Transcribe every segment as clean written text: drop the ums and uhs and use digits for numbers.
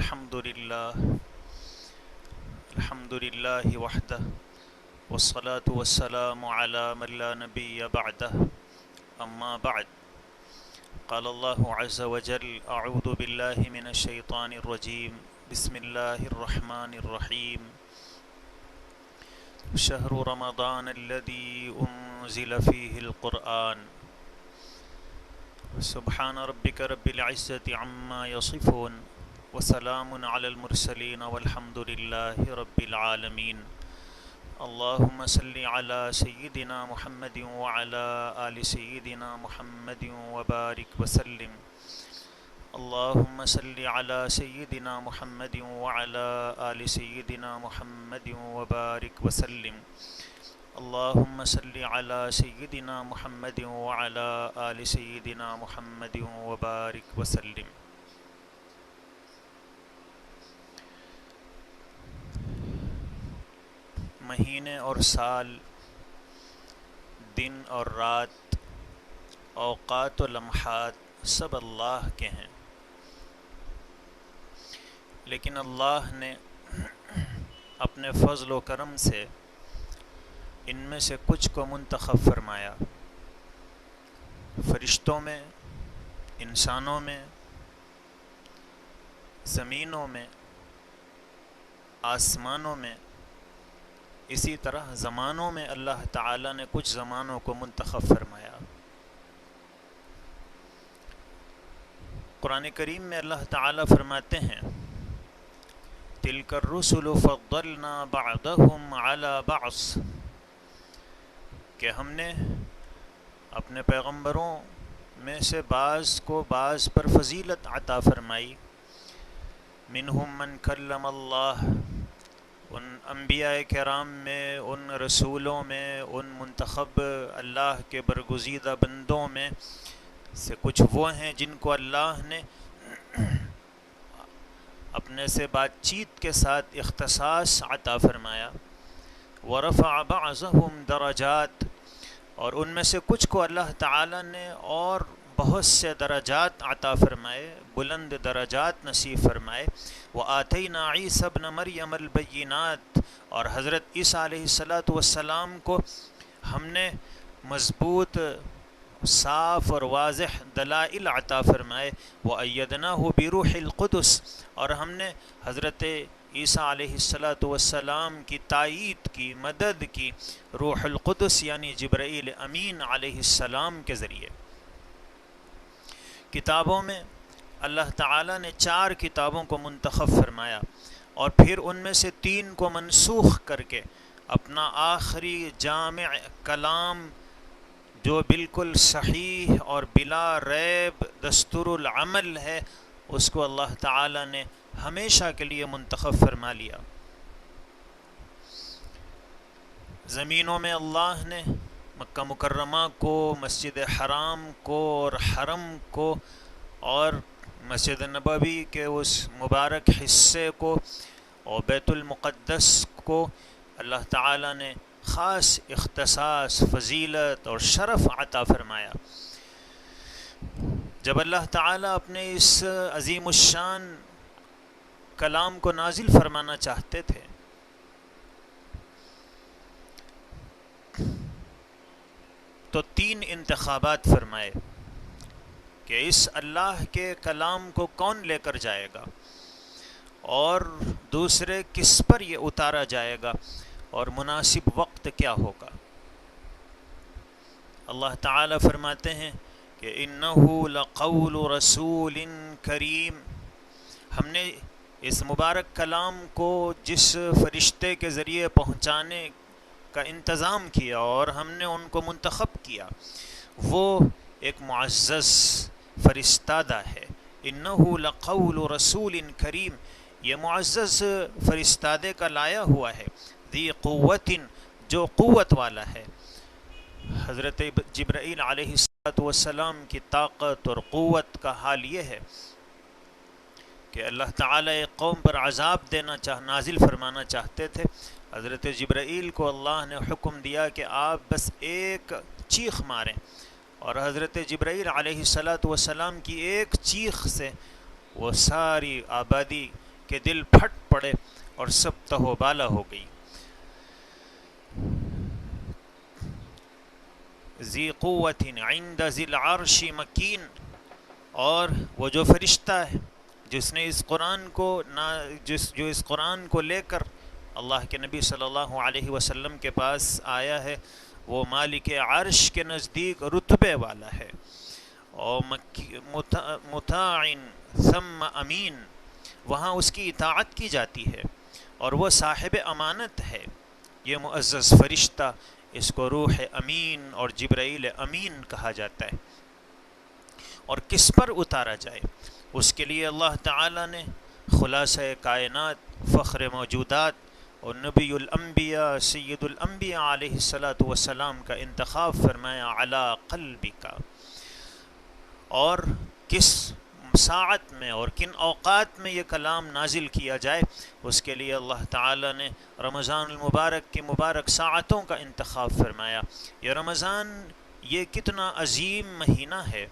الحمد لله وحده والصلاة والسلام على من لا نبي بعده أما بعد. قال الله عز وجل: أعوذ بالله من الشيطان الرجيم. بسم الله الرحمن الرحيم. شهر رمضان الذي أنزل فيه القرآن. سبحان ربك رب العزة عما يصفون وسلام على المرسلين والحمد لله رب العالمين. اللهم صل على سيدنا محمد وعلى آل سيدنا محمد وبارك وسلم. اللهم صل على سيدنا محمد وعلى آل سيدنا محمد وبارك وسلم. اللهم صل على سيدنا محمد وعلى آل سيدنا محمد وبارك وسلم. مہینے اور سال، دن اور رات، اوقات و لمحات سب اللہ کے ہیں، لیکن اللہ نے اپنے فضل و کرم سے ان میں سے کچھ کو منتخب فرمایا. فرشتوں میں، انسانوں میں، زمینوں میں، آسمانوں میں، اسی طرح زمانوں میں اللہ تعالیٰ نے کچھ زمانوں کو منتخب فرمایا. قرآن کریم میں اللہ تعالیٰ فرماتے ہیں: تِلْكَ الرُّسُلُ فَضَّلْنَا بَعْضَهُمْ عَلَى بَعْضٍ، کہ ہم نے اپنے پیغمبروں میں سے بعض کو بعض پر فضیلت عطا فرمائی. مِنْهُمْ مَنْ كَلَّمَ اللَّهُ، ان انبیاء کرام میں، ان رسولوں میں، ان منتخب اللہ کے برگزیدہ بندوں میں سے کچھ وہ ہیں جن کو اللہ نے اپنے سے بات چیت کے ساتھ اختصاص عطا فرمایا. وَرَفَعَ بَعْضَهُمْ دَرَجَاتٍ، اور ان میں سے کچھ کو اللہ تعالیٰ نے اور بہت سے درجات عطا فرمائے، بلند درجات نصیب فرمائے. وَآتَيْنَا عِيسَى ابْنَ مَرْيَمَ الْبَيِّنَاتِ، اور حضرت عیسیٰ علیہ السلام کو ہم نے مضبوط، صاف اور واضح دلائل عطا فرمائے. وَأَيَّدْنَاهُ بِرُوحِ الْقُدُسِ، اور ہم نے حضرت عیسیٰ علیہ السلام کی تائید کی، مدد کی، روح القدس یعنی جبرائیل امین علیہ السلام کے ذریعے. کتابوں میں اللہ تعالیٰ نے 4 کتابوں کو منتخب فرمایا، اور پھر ان میں سے 3 کو منسوخ کر کے اپنا آخری جامع کلام، جو بالکل صحیح اور بلا ریب دستور العمل ہے، اس کو اللہ تعالیٰ نے ہمیشہ کے لیے منتخب فرما لیا. زمینوں میں اللہ نے مکہ مکرمہ کو، مسجد حرام کو اور حرم کو، اور مسجد نبوی کے اس مبارک حصے کو اور بیت المقدس کو اللہ تعالیٰ نے خاص اختصاص، فضیلت اور شرف عطا فرمایا. جب اللہ تعالیٰ اپنے اس عظیم الشان کلام کو نازل فرمانا چاہتے تھے تو 3 انتخابات فرمائے کہ اس اللہ کے کلام کو کون لے کر جائے گا، اور دوسرے کس پر یہ اتارا جائے گا، اور مناسب وقت کیا ہوگا. اللہ تعالیٰ فرماتے ہیں کہ اِنَّهُ لَقَوْلُ رَسُولٍ کریم، ہم نے اس مبارک کلام کو جس فرشتے کے ذریعے پہنچانے کا انتظام کیا اور ہم نے ان کو منتخب کیا، وہ ایک معزز فرستادہ ہے. اِنَّهُ لَقَوْلُ رَسُولٍ کریم، یہ معزز فرستادے کا لایا ہوا ہے. ذی قوتٍ، جو قوت والا ہے. حضرت جبرائیل علیہ السلام کی طاقت اور قوت کا حال یہ ہے کہ اللہ تعالیٰ ایک قوم پر عذاب نازل فرمانا چاہتے تھے. حضرت جبرائیل کو اللہ نے حکم دیا کہ آپ بس ایک چیخ ماریں، اور حضرت جبرائیل علیہ السلام کی ایک چیخ سے وہ ساری آبادی کہ دل پھٹ پڑے اور سب تہو بالا ہو گئی. ذی قوت عند ذی العرش مکین، اور وہ جو فرشتہ ہے جس نے اس قرآن کو جو اس قرآن کو لے کر اللہ کے نبی صلی اللہ علیہ وسلم کے پاس آیا ہے، وہ مالک عرش کے نزدیک رتبے والا ہے، اور مطاع ثم امین، وہاں اس کی اطاعت کی جاتی ہے، اور وہ صاحب امانت ہے. یہ معزز فرشتہ، اس کو روح امین اور جبرائیل امین کہا جاتا ہے. اور کس پر اتارا جائے، اس کے لیے اللہ تعالی نے خلاصہ کائنات، فخر موجودات اور نبی الانبیاء سید الانبیاء علیہ الصلاۃ والسلام کا انتخاب فرمایا علی قلبک. اور کس ساعت میں اور کن اوقات میں یہ کلام نازل کیا جائے، اس کے لیے اللہ تعالی نے رمضان المبارک کی مبارک ساعتوں کا انتخاب فرمایا. یہ رمضان یہ کتنا عظیم مہینہ ہے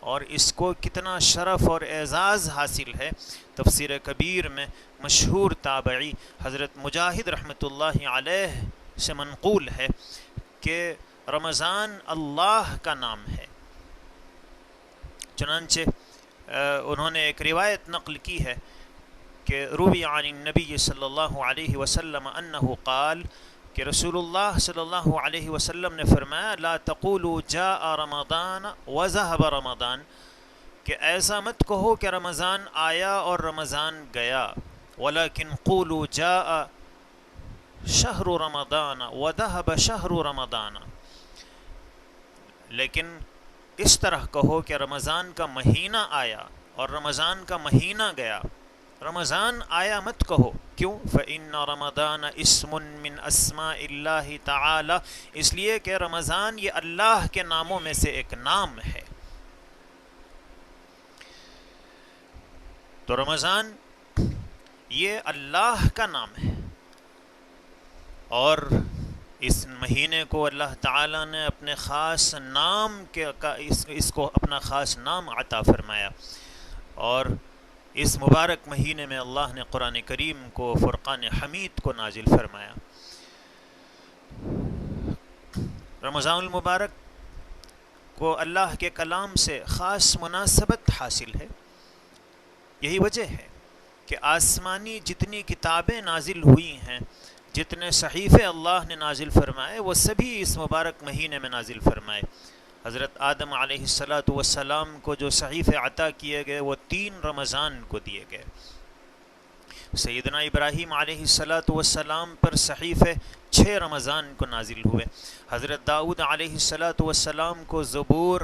اور اس کو کتنا شرف اور اعزاز حاصل ہے. تفسیر کبیر میں مشہور تابعی حضرت مجاہد رحمۃ اللہ علیہ سے منقول ہے کہ رمضان اللہ کا نام ہے. چنانچہ انہوں نے ایک روایت نقل کی ہے کہ روی عن النبی صلی اللہ علیہ وسلم انہ قال، کہ رسول اللہ صلی اللہ علیہ وسلم نے فرمایا لا تقولوا جاء رمضان وذهب رمضان، کہ ایسا مت کہو کہ رمضان آیا اور رمضان گیا، ولكن قولوا جاء شہر رمضان وذهب شہر رمضان، لیکن اس طرح کہو کہ رمضان کا مہینہ آیا اور رمضان کا مہینہ گیا. رمضان آیا مت کہو، کیوں؟ فإن رمضان اسم من اسماء اللہ تعالی، اس لیے کہ رمضان یہ اللہ کے ناموں میں سے ایک نام ہے. تو رمضان یہ اللہ کا نام ہے، اور اس مہینے کو اللہ تعالیٰ نے اپنے خاص نام اس کو اپنا خاص نام عطا فرمایا. اور اس مبارک مہینے میں اللہ نے قرآن کریم کو، فرقان حمید کو نازل فرمایا. رمضان المبارک کو اللہ کے کلام سے خاص مناسبت حاصل ہے. یہی وجہ ہے کہ آسمانی جتنی کتابیں نازل ہوئی ہیں، جتنے صحیفے اللہ نے نازل فرمائے، وہ سبھی اس مبارک مہینے میں نازل فرمائے. حضرت آدم علیہ الصلاۃ والسلام کو جو صحیفے عطا کیے گئے وہ 3 رمضان کو دیے گئے. سیدنا ابراہیم علیہ الصلاۃ والسلام پر صحیفے 6 رمضان کو نازل ہوئے. حضرت داؤد علیہ الصلاۃ والسلام کو زبور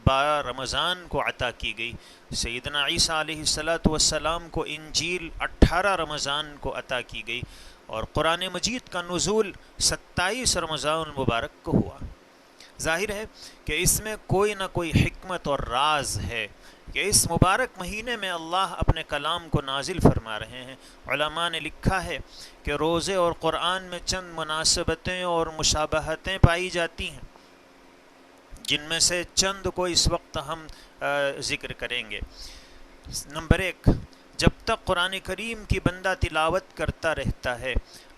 12 رمضان کو عطا کی گئی. سیدنا عیسیٰ علیہ الصلاۃ والسلام کو انجیل 18 رمضان کو عطا کی گئی، اور قرآن مجید کا نزول 27 رمضان المبارک کو ہوا. ظاہر ہے کہ اس میں کوئی نہ کوئی حکمت اور راز ہے کہ اس مبارک مہینے میں اللہ اپنے کلام کو نازل فرما رہے ہیں. علماء نے لکھا ہے کہ روزے اور قرآن میں چند مناسبتیں اور مشابہتیں پائی جاتی ہیں، جن میں سے چند کو اس وقت ہم ذکر کریں گے. نمبر 1، جب تک قرآن کریم کی بندہ تلاوت کرتا رہتا ہے،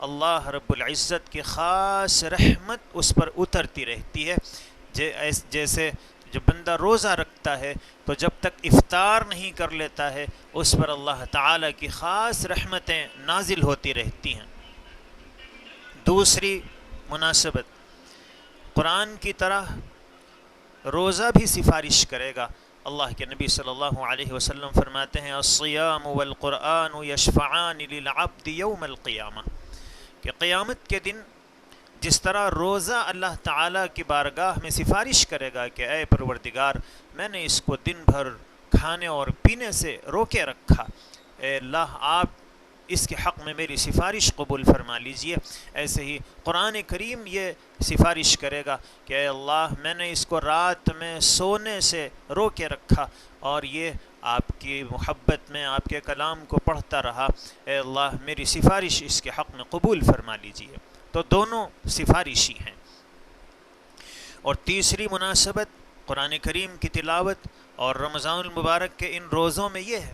اللہ رب العزت کی خاص رحمت اس پر اترتی رہتی ہے. جیسے جب بندہ روزہ رکھتا ہے تو جب تک افطار نہیں کر لیتا ہے اس پر اللہ تعالی کی خاص رحمتیں نازل ہوتی رہتی ہیں. دوسری مناسبت، قرآن کی طرح روزہ بھی سفارش کرے گا. اللہ کے نبی صلی اللہ علیہ وسلم فرماتے ہیں الصیام والقرآن یشفعان للعبد یوم القیامہ، کہ قیامت کے دن جس طرح روزہ اللہ تعالیٰ کی بارگاہ میں سفارش کرے گا کہ اے پروردگار، میں نے اس کو دن بھر کھانے اور پینے سے روکے رکھا، اے اللہ آپ اس کے حق میں میری سفارش قبول فرما لیجئے. ایسے ہی قرآن کریم یہ سفارش کرے گا کہ اے اللہ، میں نے اس کو رات میں سونے سے روکے رکھا اور یہ آپ کی محبت میں آپ کے کلام کو پڑھتا رہا، اے اللہ میری سفارش اس کے حق میں قبول فرما لیجئے. تو دونوں سفارشی ہیں. اور تیسری مناسبت قرآن کریم کی تلاوت اور رمضان المبارک کے ان روزوں میں یہ ہے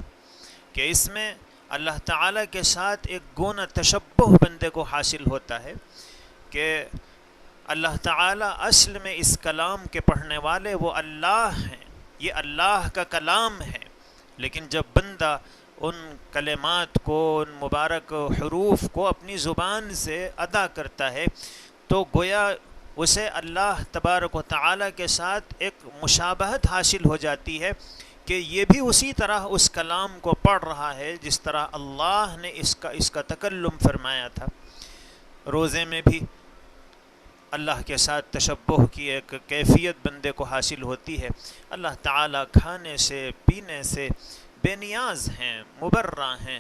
کہ اس میں اللہ تعالیٰ کے ساتھ ایک گونا تشبہ بندے کو حاصل ہوتا ہے کہ اللہ تعالیٰ اصل میں اس کلام کے پڑھنے والے وہ اللہ ہیں، یہ اللہ کا کلام ہے، لیکن جب بندہ ان کلمات کو، ان مبارک حروف کو اپنی زبان سے ادا کرتا ہے تو گویا اسے اللہ تبارک و تعالیٰ کے ساتھ ایک مشابہت حاصل ہو جاتی ہے کہ یہ بھی اسی طرح اس کلام کو پڑھ رہا ہے جس طرح اللہ نے اس کا تکلم فرمایا تھا۔ روزے میں بھی اللہ کے ساتھ تشبہ کی ایک کیفیت بندے کو حاصل ہوتی ہے۔ اللہ تعالیٰ کھانے سے پینے سے بے نیاز ہیں، مبرّہ ہیں،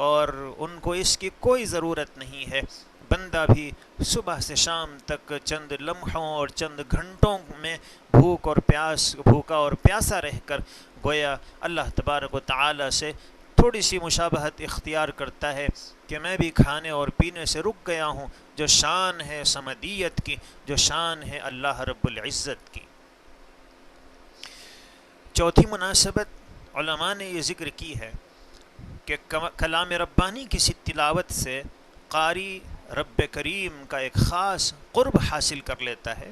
اور ان کو اس کی کوئی ضرورت نہیں ہے۔ بندہ بھی صبح سے شام تک چند لمحوں اور چند گھنٹوں میں بھوکا اور پیاسا رہ کر گویا اللہ تبارک و تعالیٰ سے تھوڑی سی مشابہت اختیار کرتا ہے کہ میں بھی کھانے اور پینے سے رک گیا ہوں، جو شان ہے سمدیت کی، جو شان ہے اللہ رب العزت کی۔ چوتھی مناسبت علماء نے یہ ذکر کی ہے کہ کلام ربانی کی تلاوت سے قاری رب کریم کا ایک خاص قرب حاصل کر لیتا ہے،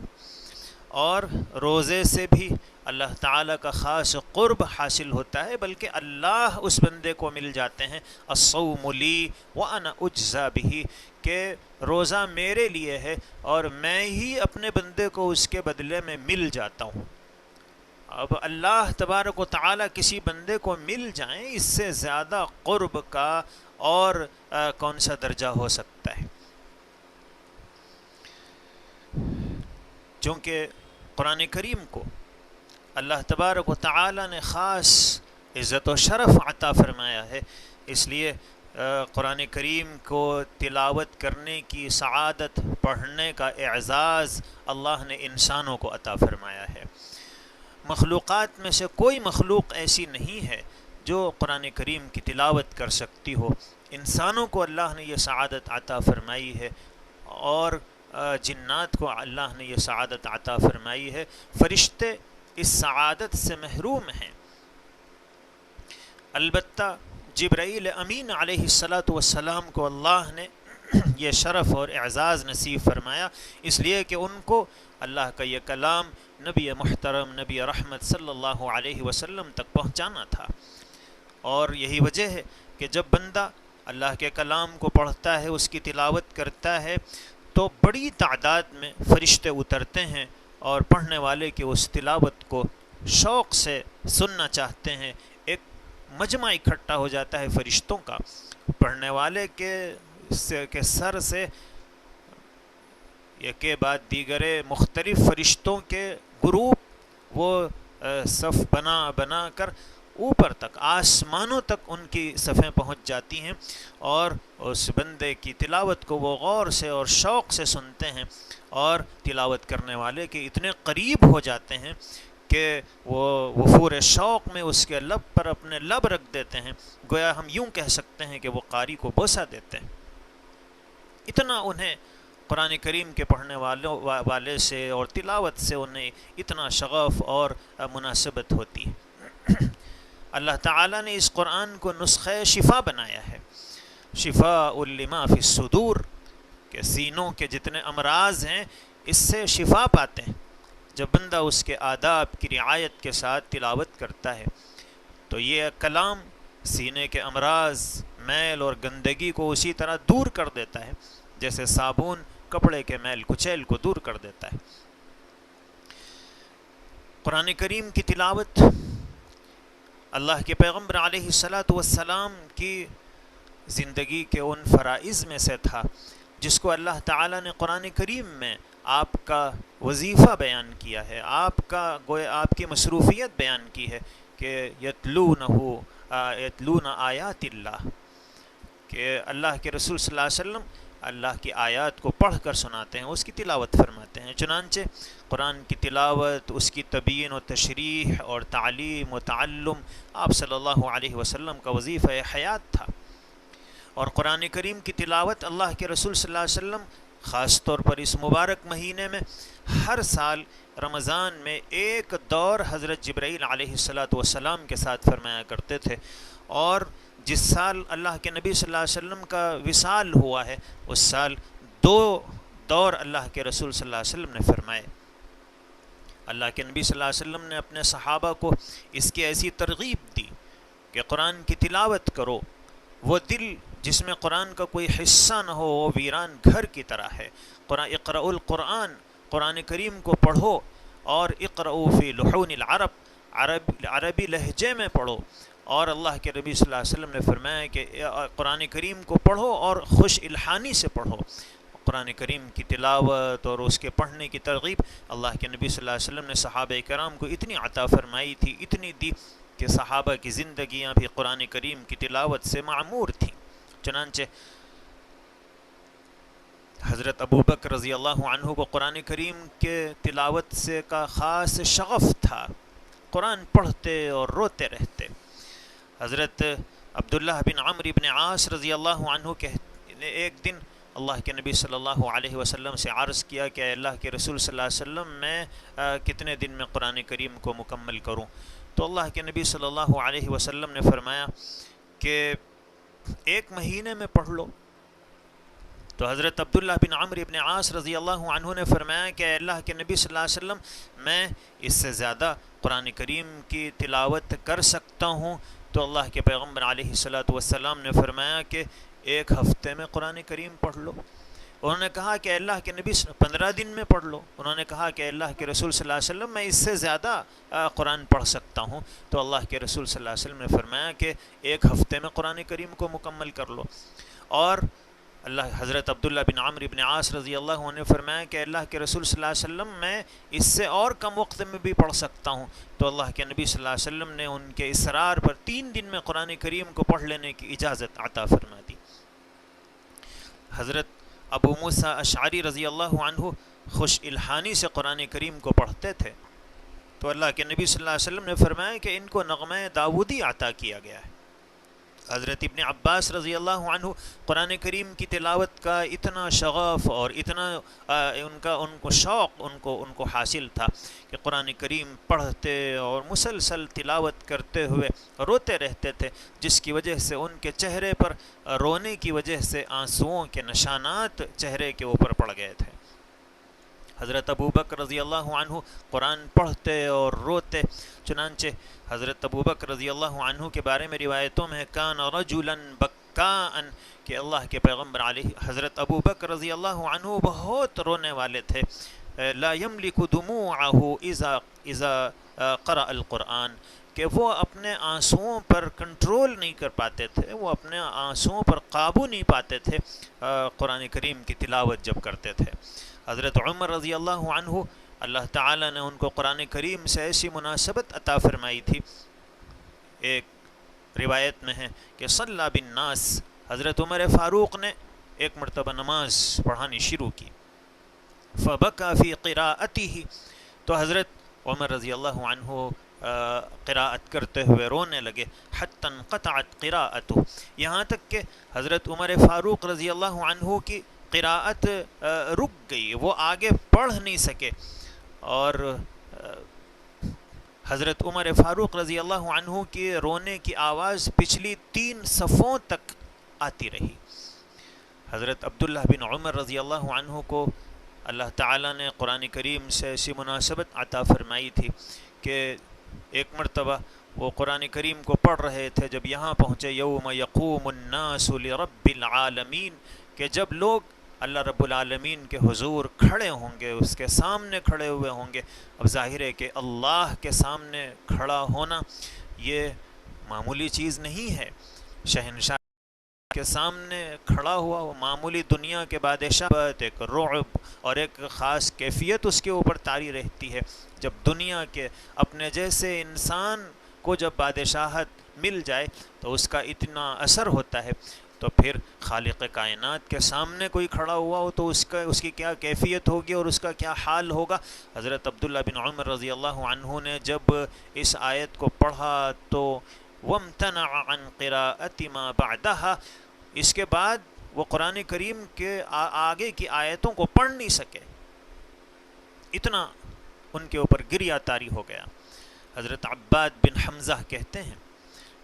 اور روزے سے بھی اللہ تعالیٰ کا خاص قرب حاصل ہوتا ہے، بلکہ اللہ اس بندے کو مل جاتے ہیں۔ الصوم لی وانا اجزا بہ، کہ روزہ میرے لیے ہے اور میں ہی اپنے بندے کو اس کے بدلے میں مل جاتا ہوں۔ اب اللہ تبارک و تعالیٰ کسی بندے کو مل جائیں، اس سے زیادہ قرب کا اور کون سا درجہ ہو سکتا ہے؟ چونکہ قرآن کریم کو اللہ تبارک و تعالیٰ نے خاص عزت و شرف عطا فرمایا ہے، اس لیے قرآن کریم کو تلاوت کرنے کی سعادت، پڑھنے کا اعزاز اللہ نے انسانوں کو عطا فرمایا ہے۔ مخلوقات میں سے کوئی مخلوق ایسی نہیں ہے جو قرآن کریم کی تلاوت کر سکتی ہو۔ انسانوں کو اللہ نے یہ سعادت عطا فرمائی ہے، اور جنات کو اللہ نے یہ سعادت عطا فرمائی ہے۔ فرشتے اس سعادت سے محروم ہیں۔ البتہ جبرائیل امین علیہ السلام کو اللہ نے یہ شرف اور اعزاز نصیب فرمایا، اس لیے کہ ان کو اللہ کا یہ کلام نبی محترم، نبی رحمت صلی اللہ علیہ وسلم تک پہنچانا تھا۔ اور یہی وجہ ہے کہ جب بندہ اللہ کے کلام کو پڑھتا ہے، اس کی تلاوت کرتا ہے، تو بڑی تعداد میں فرشتے اترتے ہیں اور پڑھنے والے کی اس تلاوت کو شوق سے سننا چاہتے ہیں۔ ایک مجمع اکٹھا ہو جاتا ہے فرشتوں کا، پڑھنے والے کے سر سے ایک کے بعد دیگرے مختلف فرشتوں کے گروپ وہ صف بنا کر اوپر تک، آسمانوں تک ان کی صفیں پہنچ جاتی ہیں، اور اس بندے کی تلاوت کو وہ غور سے اور شوق سے سنتے ہیں، اور تلاوت کرنے والے کے اتنے قریب ہو جاتے ہیں کہ وہ وفور شوق میں اس کے لب پر اپنے لب رکھ دیتے ہیں، گویا ہم یوں کہہ سکتے ہیں کہ وہ قاری کو بوسہ دیتے ہیں۔ اتنا انہیں قرآن کریم کے پڑھنے والے سے اور تلاوت سے انہیں اتنا شغف اور مناسبت ہوتی ہے۔ اللہ تعالیٰ نے اس قرآن کو نسخہ شفا بنایا ہے، شفاء لما فی الصدور، کہ سینوں کے جتنے امراض ہیں اس سے شفا پاتے ہیں جب بندہ اس کے آداب کی رعایت کے ساتھ تلاوت کرتا ہے۔ تو یہ کلام سینے کے امراض، میل اور گندگی کو اسی طرح دور کر دیتا ہے جیسے صابن کپڑے کے میل کچیل کو دور کر دیتا ہے۔ قرآن کریم کی تلاوت اللہ کے پیغمبر علیہ السلام کی زندگی کے ان فرائض میں سے تھا جس کو اللہ تعالیٰ نے قرآن کریم میں آپ کا وظیفہ بیان کیا ہے، آپ کی مصروفیت بیان کی ہے کہ یتلون آیات اللہ، کہ اللہ کے رسول صلی اللہ علیہ وسلم اللہ کی آیات کو پڑھ کر سناتے ہیں، اس کی تلاوت فرماتے ہیں۔ چنانچہ قرآن کی تلاوت، اس کی تبیین و تشریح اور تعلیم و تعلم آپ صلی اللہ علیہ وسلم کا وظیفہ حیات تھا، اور قرآن کریم کی تلاوت اللہ کے رسول صلی اللہ علیہ وسلم خاص طور پر اس مبارک مہینے میں ہر سال رمضان میں ایک دور حضرت جبرائیل علیہ السلام کے ساتھ فرمایا کرتے تھے، اور جس سال اللہ کے نبی صلی اللہ علیہ وسلم کا وصال ہوا ہے اس سال 2 دور اللہ کے رسول صلی اللہ علیہ وسلم نے فرمائے۔ اللہ کے نبی صلی اللہ علیہ وسلم نے اپنے صحابہ کو اس کی ایسی ترغیب دی کہ قرآن کی تلاوت کرو، وہ دل جس میں قرآن کا کوئی حصہ نہ ہو وہ ویران گھر کی طرح ہے۔ اقرأوا القرآن، قرآن کریم کو پڑھو، اور اقرأوا فی لحون العرب، عربی لہجے میں پڑھو۔ اور اللہ کے نبی صلی اللہ علیہ وسلم نے فرمایا کہ قرآن کریم کو پڑھو اور خوش الحانی سے پڑھو۔ قرآن کریم کی تلاوت اور اس کے پڑھنے کی ترغیب اللہ کے نبی صلی اللہ علیہ وسلم نے صحابہ کرام کو اتنی عطا فرمائی تھی، اتنی دی کہ صحابہ کی زندگیاں بھی قرآن کریم کی تلاوت سے معمور تھیں۔ چنانچہ حضرت ابو بکر رضی اللہ عنہ کو قرآن کریم کے تلاوت سے کا خاص شغف تھا، قرآن پڑھتے اور روتے رہتے۔ حضرت عبداللہ بن عمرو بن عاص رضی اللہ عنہ نے ایک دن اللہ کے نبی صلی اللہ علیہ وسلم سے عرض کیا کہ اللہ کے رسول صلی اللہ علیہ وسلم میں کتنے دن میں قرآن کریم کو مکمل کروں؟ تو اللہ کے نبی صلی اللہ علیہ وسلم نے فرمایا کہ 1 مہینے میں پڑھ لو۔ تو حضرت عبداللہ بن عمرو بن عاص رضی اللہ عنہ نے فرمایا کہ اللہ کے نبی صلی اللہ علیہ وسلم میں اس سے زیادہ قرآن کریم کی تلاوت کر سکتا ہوں۔ تو اللہ کے پیغمبر علیہ السلام نے فرمایا کہ 1 ہفتے میں قرآن کریم پڑھ لو۔ انہوں نے کہا کہ اللہ کے نبی 15 دن میں پڑھ لو۔ انہوں نے کہا کہ اللہ کے رسول صلی اللہ علیہ وسلم میں اس سے زیادہ قرآن پڑھ سکتا ہوں۔ تو اللہ کے رسول صلی اللہ علیہ وسلم نے فرمایا کہ 1 ہفتے میں قرآن کریم کو مکمل کر لو۔ اور حضرت عبداللہ بن عمرو بن عاص رضی اللہ عنہ نے فرمایا کہ اللہ کے رسول صلی اللہ علیہ وسلم میں اس سے اور کم وقت میں بھی پڑھ سکتا ہوں۔ تو اللہ کے نبی صلی اللہ علیہ وسلم نے ان کے اصرار پر 3 دن میں قرآن کریم کو پڑھ لینے کی اجازت عطا فرما دی۔ حضرت ابو موسیٰ اشعری رضی اللہ عنہ خوش الحانی سے قرآن کریم کو پڑھتے تھے، تو اللہ کے نبی صلی اللہ علیہ وسلم نے فرمایا کہ ان کو نغمہ داودی عطا کیا گیا ہے۔ حضرت ابن عباس رضی اللہ عنہ قرآن کریم کی تلاوت کا اتنا شغف اور اتنا ان کو شوق ان کو حاصل تھا کہ قرآن کریم پڑھتے اور مسلسل تلاوت کرتے ہوئے روتے رہتے تھے، جس کی وجہ سے ان کے چہرے پر رونے کی وجہ سے آنسوؤں کے نشانات چہرے کے اوپر پڑ گئے تھے۔ حضرت ابو بکر رضی اللہ عنہ قرآن پڑھتے اور روتے، چنانچہ حضرت ابو بکر رضی اللہ عنہ کے بارے میں روایتوں میں کان رجلا بکاءن کہ اللہ کے پیغمبر حضرت ابو بکر رضی اللہ عنہ بہت رونے والے تھے۔ لا یملک دموعہ اذا قرأ القرآن کہ وہ اپنے آنسوؤں پر کنٹرول نہیں کر پاتے تھے، وہ اپنے آنسوؤں پر قابو نہیں پاتے تھے قرآن کریم کی تلاوت جب کرتے تھے۔ حضرت عمر رضی اللہ عنہ اللہ تعالیٰ نے ان کو قرآن کریم سے ایسی مناسبت عطا فرمائی تھی، ایک روایت میں ہے کہ صلی بالناس، حضرت عمر فاروق نے ایک مرتبہ نماز پڑھانی شروع کی، فبکا فی قراءتہ، تو حضرت عمر رضی اللہ عنہ قراءت کرتے ہوئے رونے لگے، حتی انقطعت قراءتہ، یہاں تک کہ حضرت عمر فاروق رضی اللہ عنہ کی قراءت رک گئی، وہ آگے پڑھ نہیں سکے، اور حضرت عمر فاروق رضی اللہ عنہ کی رونے کی آواز پچھلی 3 صفوں تک آتی رہی۔ حضرت عبداللہ بن عمر رضی اللہ عنہ کو اللہ تعالیٰ نے قرآن کریم سے ایسی مناسبت عطا فرمائی تھی کہ ایک مرتبہ وہ قرآن کریم کو پڑھ رہے تھے، جب یہاں پہنچے یوم یقوم الناس لرب العالمین، کہ جب لوگ اللہ رب العالمین کے حضور کھڑے ہوں گے، اس کے سامنے کھڑے ہوئے ہوں گے۔ اب ظاہر ہے کہ اللہ کے سامنے کھڑا ہونا یہ معمولی چیز نہیں ہے، شہنشاہ کے سامنے کھڑا ہوا وہ معمولی دنیا کے بادشاہ، ایک رعب اور ایک خاص کیفیت اس کے اوپر طاری رہتی ہے۔ جب دنیا کے اپنے جیسے انسان کو جب بادشاہت مل جائے تو اس کا اتنا اثر ہوتا ہے، تو پھر خالق کائنات کے سامنے کوئی کھڑا ہوا ہو تو اس کی کیا کیفیت ہوگی اور اس کا کیا حال ہوگا۔ حضرت عبداللہ بن عمر رضی اللہ عنہ نے جب اس آیت کو پڑھا تو وَامْتَنَعَ عَنْ قِرَاءَةِ مَا بَعْدَهَا، اس کے بعد وہ قرآن کریم کے آگے کی آیتوں کو پڑھ نہیں سکے، اتنا ان کے اوپر گریہ طاری ہو گیا۔ حضرت عباد بن حمزہ کہتے ہیں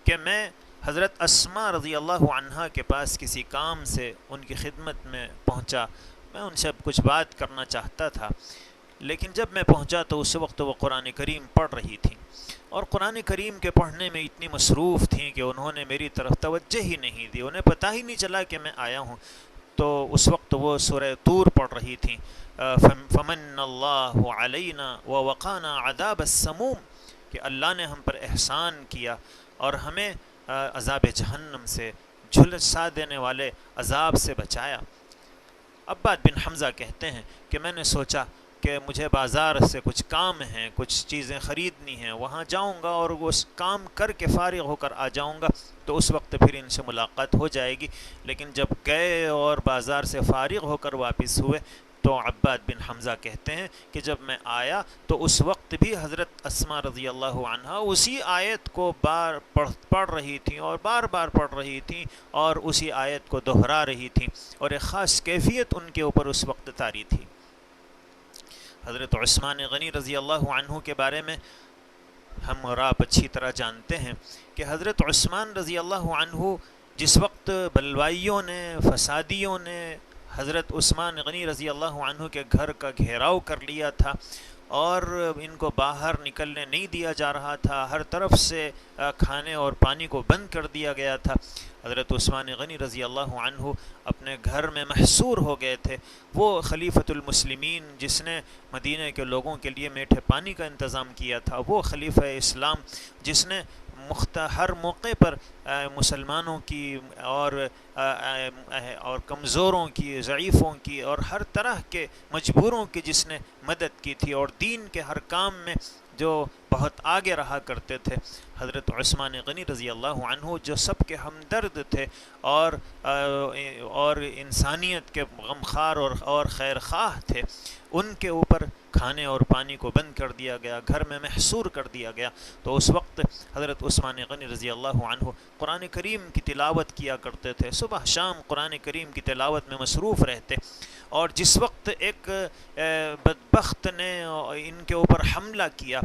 کہ میں حضرت اسماء رضی اللہ عنہا کے پاس کسی کام سے ان کی خدمت میں پہنچا، میں ان سے کچھ بات کرنا چاہتا تھا، لیکن جب میں پہنچا تو اس وقت وہ قرآن کریم پڑھ رہی تھیں، اور قرآن کریم کے پڑھنے میں اتنی مصروف تھیں کہ انہوں نے میری طرف توجہ ہی نہیں دی، انہیں پتہ ہی نہیں چلا کہ میں آیا ہوں۔ تو اس وقت وہ سورہ طور پڑھ رہی تھیں، فمن اللہ علینا ووقانا عذاب السموم، کہ اللہ نے ہم پر احسان کیا اور ہمیں عذاب جہنم سے، جھلسا دینے والے عذاب سے بچایا۔ عباد بن حمزہ کہتے ہیں کہ میں نے سوچا کہ مجھے بازار سے کچھ کام ہیں، کچھ چیزیں خریدنی ہیں، وہاں جاؤں گا اور وہ کام کر کے فارغ ہو کر آ جاؤں گا تو اس وقت پھر ان سے ملاقات ہو جائے گی۔ لیکن جب گئے اور بازار سے فارغ ہو کر واپس ہوئے تو عباد بن حمزہ کہتے ہیں کہ جب میں آیا تو اس وقت بھی حضرت اسماء رضی اللہ عنہا اسی آیت کو پڑھ رہی تھیں اور بار بار پڑھ رہی تھیں اور اسی آیت کو دہرا رہی تھیں، اور ایک خاص کیفیت ان کے اوپر اس وقت طاری تھی۔ حضرت عثمان غنی رضی اللہ عنہ کے بارے میں ہم اور آپ اچھی طرح جانتے ہیں کہ حضرت عثمان رضی اللہ عنہ جس وقت بلوائیوں نے، فسادیوں نے حضرت عثمان غنی رضی اللہ عنہ کے گھر کا گھیراؤ کر لیا تھا اور ان کو باہر نکلنے نہیں دیا جا رہا تھا، ہر طرف سے کھانے اور پانی کو بند کر دیا گیا تھا، حضرت عثمان غنی رضی اللہ عنہ اپنے گھر میں محصور ہو گئے تھے۔ وہ خلیفۃ المسلمین جس نے مدینہ کے لوگوں کے لیے میٹھے پانی کا انتظام کیا تھا، وہ خلیفہ اسلام جس نے ہر موقع پر مسلمانوں کی اور کمزوروں کی، ضعیفوں کی اور ہر طرح کے مجبوروں کی جس نے مدد کی تھی، اور دین کے ہر کام میں جو بہت آگے رہا کرتے تھے، حضرت عثمان غنی رضی اللہ عنہ جو سب کے ہمدرد تھے اور انسانیت کے غمخوار اور خیر خواہ تھے، ان کے اوپر کھانے اور پانی کو بند کر دیا گیا، گھر میں محصور کر دیا گیا۔ تو اس وقت حضرت عثمان غنی رضی اللہ عنہ قرآن کریم کی تلاوت کیا کرتے تھے، صبح شام قرآن کریم کی تلاوت میں مصروف رہتے، اور جس وقت ایک بدبخت نے ان کے اوپر حملہ کیا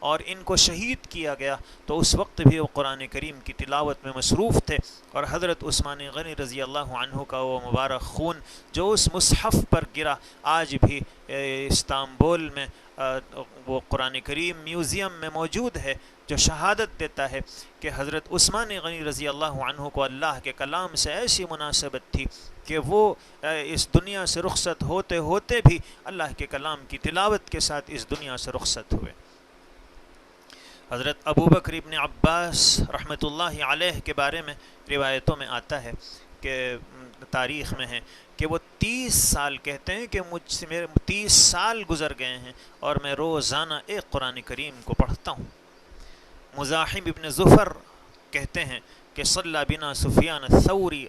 اور ان کو شہید کیا گیا تو اس وقت بھی وہ قرآن کریم کی تلاوت میں مصروف تھے، اور حضرت عثمان غنی رضی اللہ عنہ کا وہ مبارک خون جو اس مصحف پر گرا، آج بھی استنبول میں وہ قرآن کریم میوزیم میں موجود ہے، جو شہادت دیتا ہے کہ حضرت عثمان غنی رضی اللہ عنہ کو اللہ کے کلام سے ایسی مناسبت تھی کہ وہ اس دنیا سے رخصت ہوتے ہوتے بھی اللہ کے کلام کی تلاوت کے ساتھ اس دنیا سے رخصت ہوئے۔ حضرت ابو بکر ابن عباس رحمۃ اللہ علیہ کے بارے میں روایتوں میں آتا ہے کہ تاریخ میں ہے کہ وہ 30 سال کہتے ہیں کہ مجھ سے میرے 30 سال گزر گئے ہیں اور میں روزانہ ایک قرآن کریم کو پڑھتا ہوں۔ مزاحم ابن ظفر کہتے ہیں کہ صلی بنا سفیان الثوری،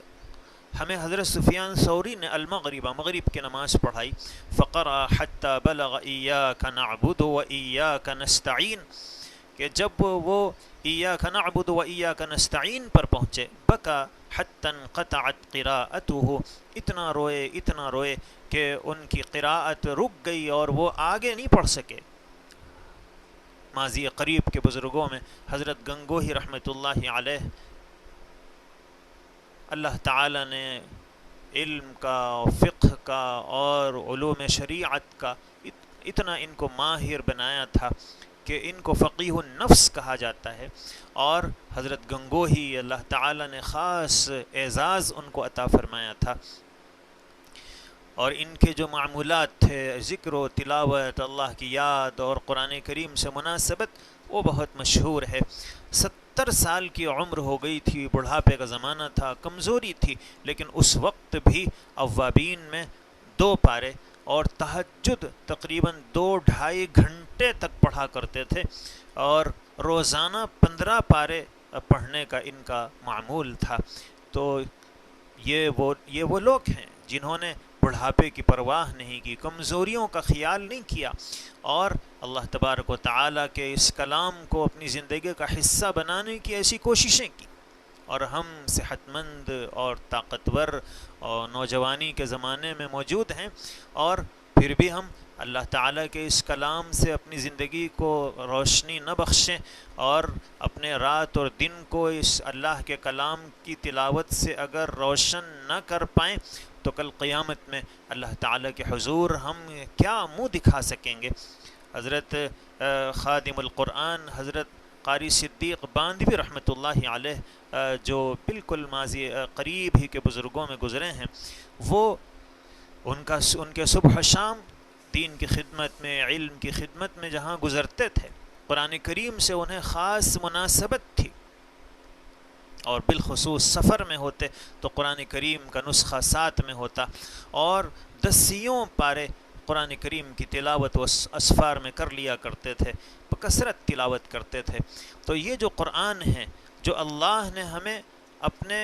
ہمیں حضرت سفیان ثوری نے المغرب، مغرب کی نماز پڑھائی، فقرأ حتی بلغ ایاک نعبد و ایاک نستعین، کہ جب وہ ایاک نعبد و ایاک نستعین پر پہنچے، بکا حتی انقطعت قراءته، اتنا روئے کہ ان کی قراءت رک گئی اور وہ آگے نہیں پڑھ سکے۔ ماضی قریب کے بزرگوں میں حضرت گنگوہی رحمۃ اللہ علیہ، اللہ تعالی نے علم کا، فقہ کا اور علوم شریعت کا اتنا ان کو ماہر بنایا تھا کہ ان کو فقیہ النفس کہا جاتا ہے، اور حضرت گنگوہی اللہ تعالی نے خاص اعزاز ان کو عطا فرمایا تھا، اور ان کے جو معمولات تھے، ذکر و تلاوت، اللہ کی یاد اور قرآن کریم سے مناسبت، وہ بہت مشہور ہے۔ 70 سال کی عمر ہو گئی تھی، بڑھاپے کا زمانہ تھا، کمزوری تھی، لیکن اس وقت بھی اوابین میں 2 پارے اور تہجد تقریباً 2-2.5 گھنٹے تک پڑھا کرتے تھے، اور روزانہ 15 پارے پڑھنے کا ان کا معمول تھا۔ تو یہ وہ لوگ ہیں جنہوں نے بڑھاپے کی پرواہ نہیں کی، کمزوریوں کا خیال نہیں کیا، اور اللہ تبارک و تعالیٰ کے اس کلام کو اپنی زندگی کا حصہ بنانے کی ایسی کوششیں کی۔ اور ہم صحت مند اور طاقتور اور نوجوانی کے زمانے میں موجود ہیں، اور پھر بھی ہم اللہ تعالیٰ کے اس کلام سے اپنی زندگی کو روشنی نہ بخشیں اور اپنے رات اور دن کو اس اللہ کے کلام کی تلاوت سے اگر روشن نہ کر پائیں تو کل قیامت میں اللہ تعالیٰ کے حضور ہم کیا منہ دکھا سکیں گے۔ حضرت خادم القرآن حضرت قاری صدیق باندھوی رحمۃ اللہ علیہ جو بالکل ماضی قریب ہی کے بزرگوں میں گزرے ہیں، وہ ان کے صبح و شام دین کی خدمت میں، علم کی خدمت میں جہاں گزرتے تھے، قرآن کریم سے انہیں خاص مناسبت تھی، اور بالخصوص سفر میں ہوتے تو قرآن کریم کا نسخہ ساتھ میں ہوتا، اور دسیوں پارے قرآن کریم کی تلاوت و اسفار میں کر لیا کرتے تھے، بکثرت تلاوت کرتے تھے۔ تو یہ جو قرآن ہے جو اللہ نے ہمیں اپنے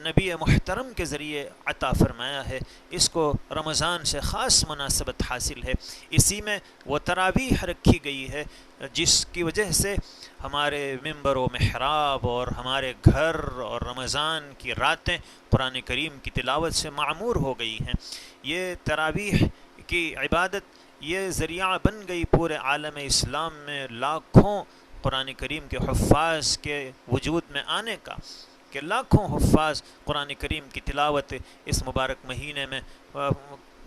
نبی محترم کے ذریعے عطا فرمایا ہے، اس کو رمضان سے خاص مناسبت حاصل ہے۔ اسی میں وہ تراویح رکھی گئی ہے جس کی وجہ سے ہمارے ممبر و محراب اور ہمارے گھر اور رمضان کی راتیں قرآن کریم کی تلاوت سے معمور ہو گئی ہیں۔ یہ تراویح کی عبادت یہ ذریعہ بن گئی پورے عالم اسلام میں لاکھوں قرآن کریم کے حفاظ کے وجود میں آنے کا، کہ لاکھوں حفاظ قرآن کریم کی تلاوت اس مبارک مہینے میں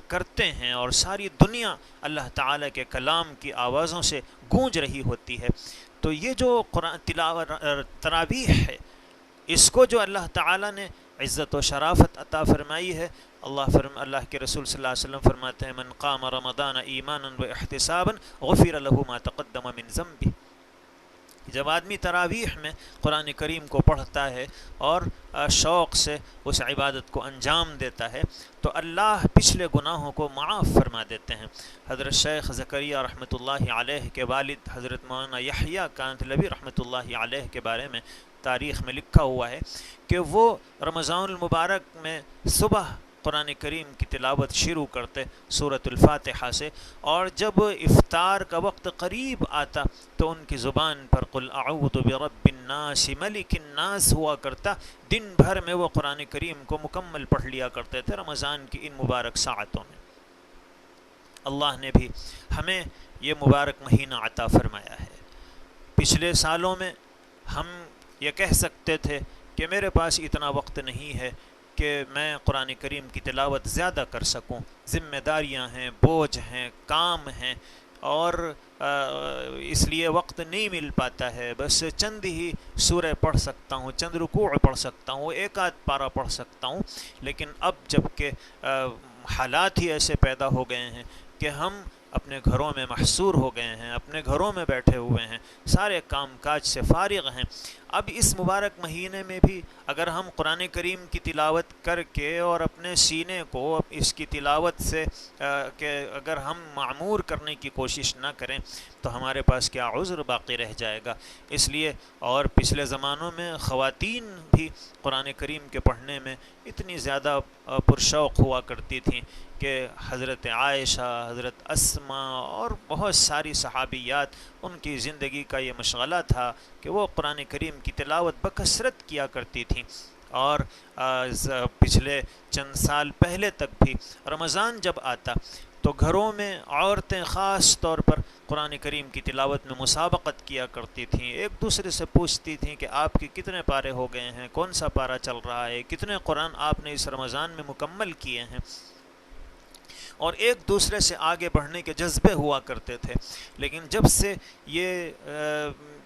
کرتے ہیں، اور ساری دنیا اللہ تعالیٰ کے کلام کی آوازوں سے گونج رہی ہوتی ہے۔ تو یہ جو تراویح ہے، اس کو جو اللہ تعالیٰ نے عزت و شرافت عطا فرمائی ہے، اللہ کے رسول صلی اللہ علیہ وسلم فرماتے ہیں من قام رمضان ایمانا و احتسابا غفر له ما تقدم من ذنبه۔ جب آدمی تراویح میں قرآن کریم کو پڑھتا ہے اور شوق سے اس عبادت کو انجام دیتا ہے تو اللہ پچھلے گناہوں کو معاف فرما دیتے ہیں۔ حضرت شیخ زکریہ رحمۃ اللہ علیہ کے والد حضرت مولانا یحییٰ کاندھلوی رحمۃ اللہ علیہ کے بارے میں تاریخ میں لکھا ہوا ہے کہ وہ رمضان المبارک میں صبح قرآن کریم کی تلاوت شروع کرتے سورۃ الفاتحہ سے، اور جب افطار کا وقت قریب آتا تو ان کی زبان پر قل اعوذ برب الناس ملک الناس ہوا کرتا۔ دن بھر میں وہ قرآن کریم کو مکمل پڑھ لیا کرتے تھے رمضان کی ان مبارک ساعتوں میں۔ اللہ نے بھی ہمیں یہ مبارک مہینہ عطا فرمایا ہے۔ پچھلے سالوں میں ہم یہ کہہ سکتے تھے کہ میرے پاس اتنا وقت نہیں ہے کہ میں قرآن کریم کی تلاوت زیادہ کر سکوں، ذمہ داریاں ہیں، بوجھ ہیں، کام ہیں، اور اس لیے وقت نہیں مل پاتا ہے، بس چند ہی سورہ پڑھ سکتا ہوں، چند رکوع پڑھ سکتا ہوں، ایک آدھ پارہ پڑھ سکتا ہوں۔ لیکن اب جب کہ حالات ہی ایسے پیدا ہو گئے ہیں کہ ہم اپنے گھروں میں محصور ہو گئے ہیں، اپنے گھروں میں بیٹھے ہوئے ہیں، سارے کام کاج سے فارغ ہیں، اب اس مبارک مہینے میں بھی اگر ہم قرآن کریم کی تلاوت کر کے اور اپنے سینے کو اس کی تلاوت سے کہ اگر ہم معمور کرنے کی کوشش نہ کریں تو ہمارے پاس کیا عذر باقی رہ جائے گا۔ اس لیے اور پچھلے زمانوں میں خواتین بھی قرآن کریم کے پڑھنے میں اتنی زیادہ پرشوق ہوا کرتی تھیں کہ حضرت عائشہ، حضرت اسما اور بہت ساری صحابیات، ان کی زندگی کا یہ مشغلہ تھا کہ وہ قرآن کریم کی تلاوت بکثرت کیا کرتی تھیں، اور پچھلے چند سال پہلے تک بھی رمضان جب آتا تو گھروں میں عورتیں خاص طور پر قرآن کریم کی تلاوت میں مسابقت کیا کرتی تھیں، ایک دوسرے سے پوچھتی تھیں کہ آپ کے کتنے پارے ہو گئے ہیں، کون سا پارہ چل رہا ہے، کتنے قرآن آپ نے اس رمضان میں مکمل کیے ہیں، اور ایک دوسرے سے آگے بڑھنے کے جذبے ہوا کرتے تھے۔ لیکن جب سے یہ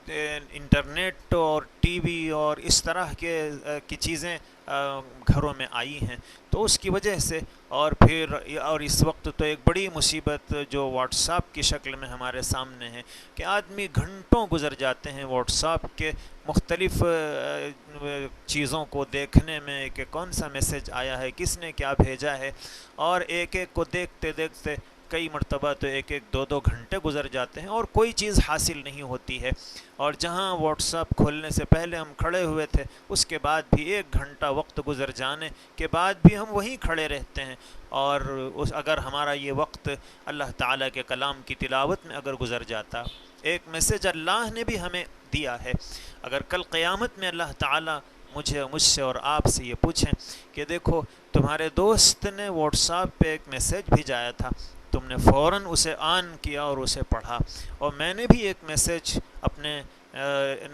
انٹرنیٹ اور ٹی وی اور اس طرح کی چیزیں گھروں میں آئی ہیں تو اس کی وجہ سے اور اس وقت تو ایک بڑی مصیبت جو واٹس ایپ کی شکل میں ہمارے سامنے ہے کہ آدمی گھنٹوں گزر جاتے ہیں واٹس ایپ کے مختلف چیزوں کو دیکھنے میں کہ کون سا میسج آیا ہے، کس نے کیا بھیجا ہے، اور ایک ایک کو دیکھتے دیکھتے کئی مرتبہ تو ایک ایک دو دو گھنٹے گزر جاتے ہیں اور کوئی چیز حاصل نہیں ہوتی ہے، اور جہاں واٹس ایپ کھولنے سے پہلے ہم کھڑے ہوئے تھے اس کے بعد بھی 1 گھنٹہ وقت گزر جانے کے بعد بھی ہم وہیں کھڑے رہتے ہیں، اور اگر ہمارا یہ وقت اللہ تعالیٰ کے کلام کی تلاوت میں اگر گزر جاتا، ایک میسج اللہ نے بھی ہمیں دیا ہے، اگر کل قیامت میں اللہ تعالیٰ مجھ سے اور آپ سے یہ پوچھیں کہ دیکھو تمہارے دوست نے واٹس ایپ پہ ایک میسیج بھیجایا تھا، تم نے فوراً اسے آن کیا اور اسے پڑھا، اور میں نے بھی ایک میسیج اپنے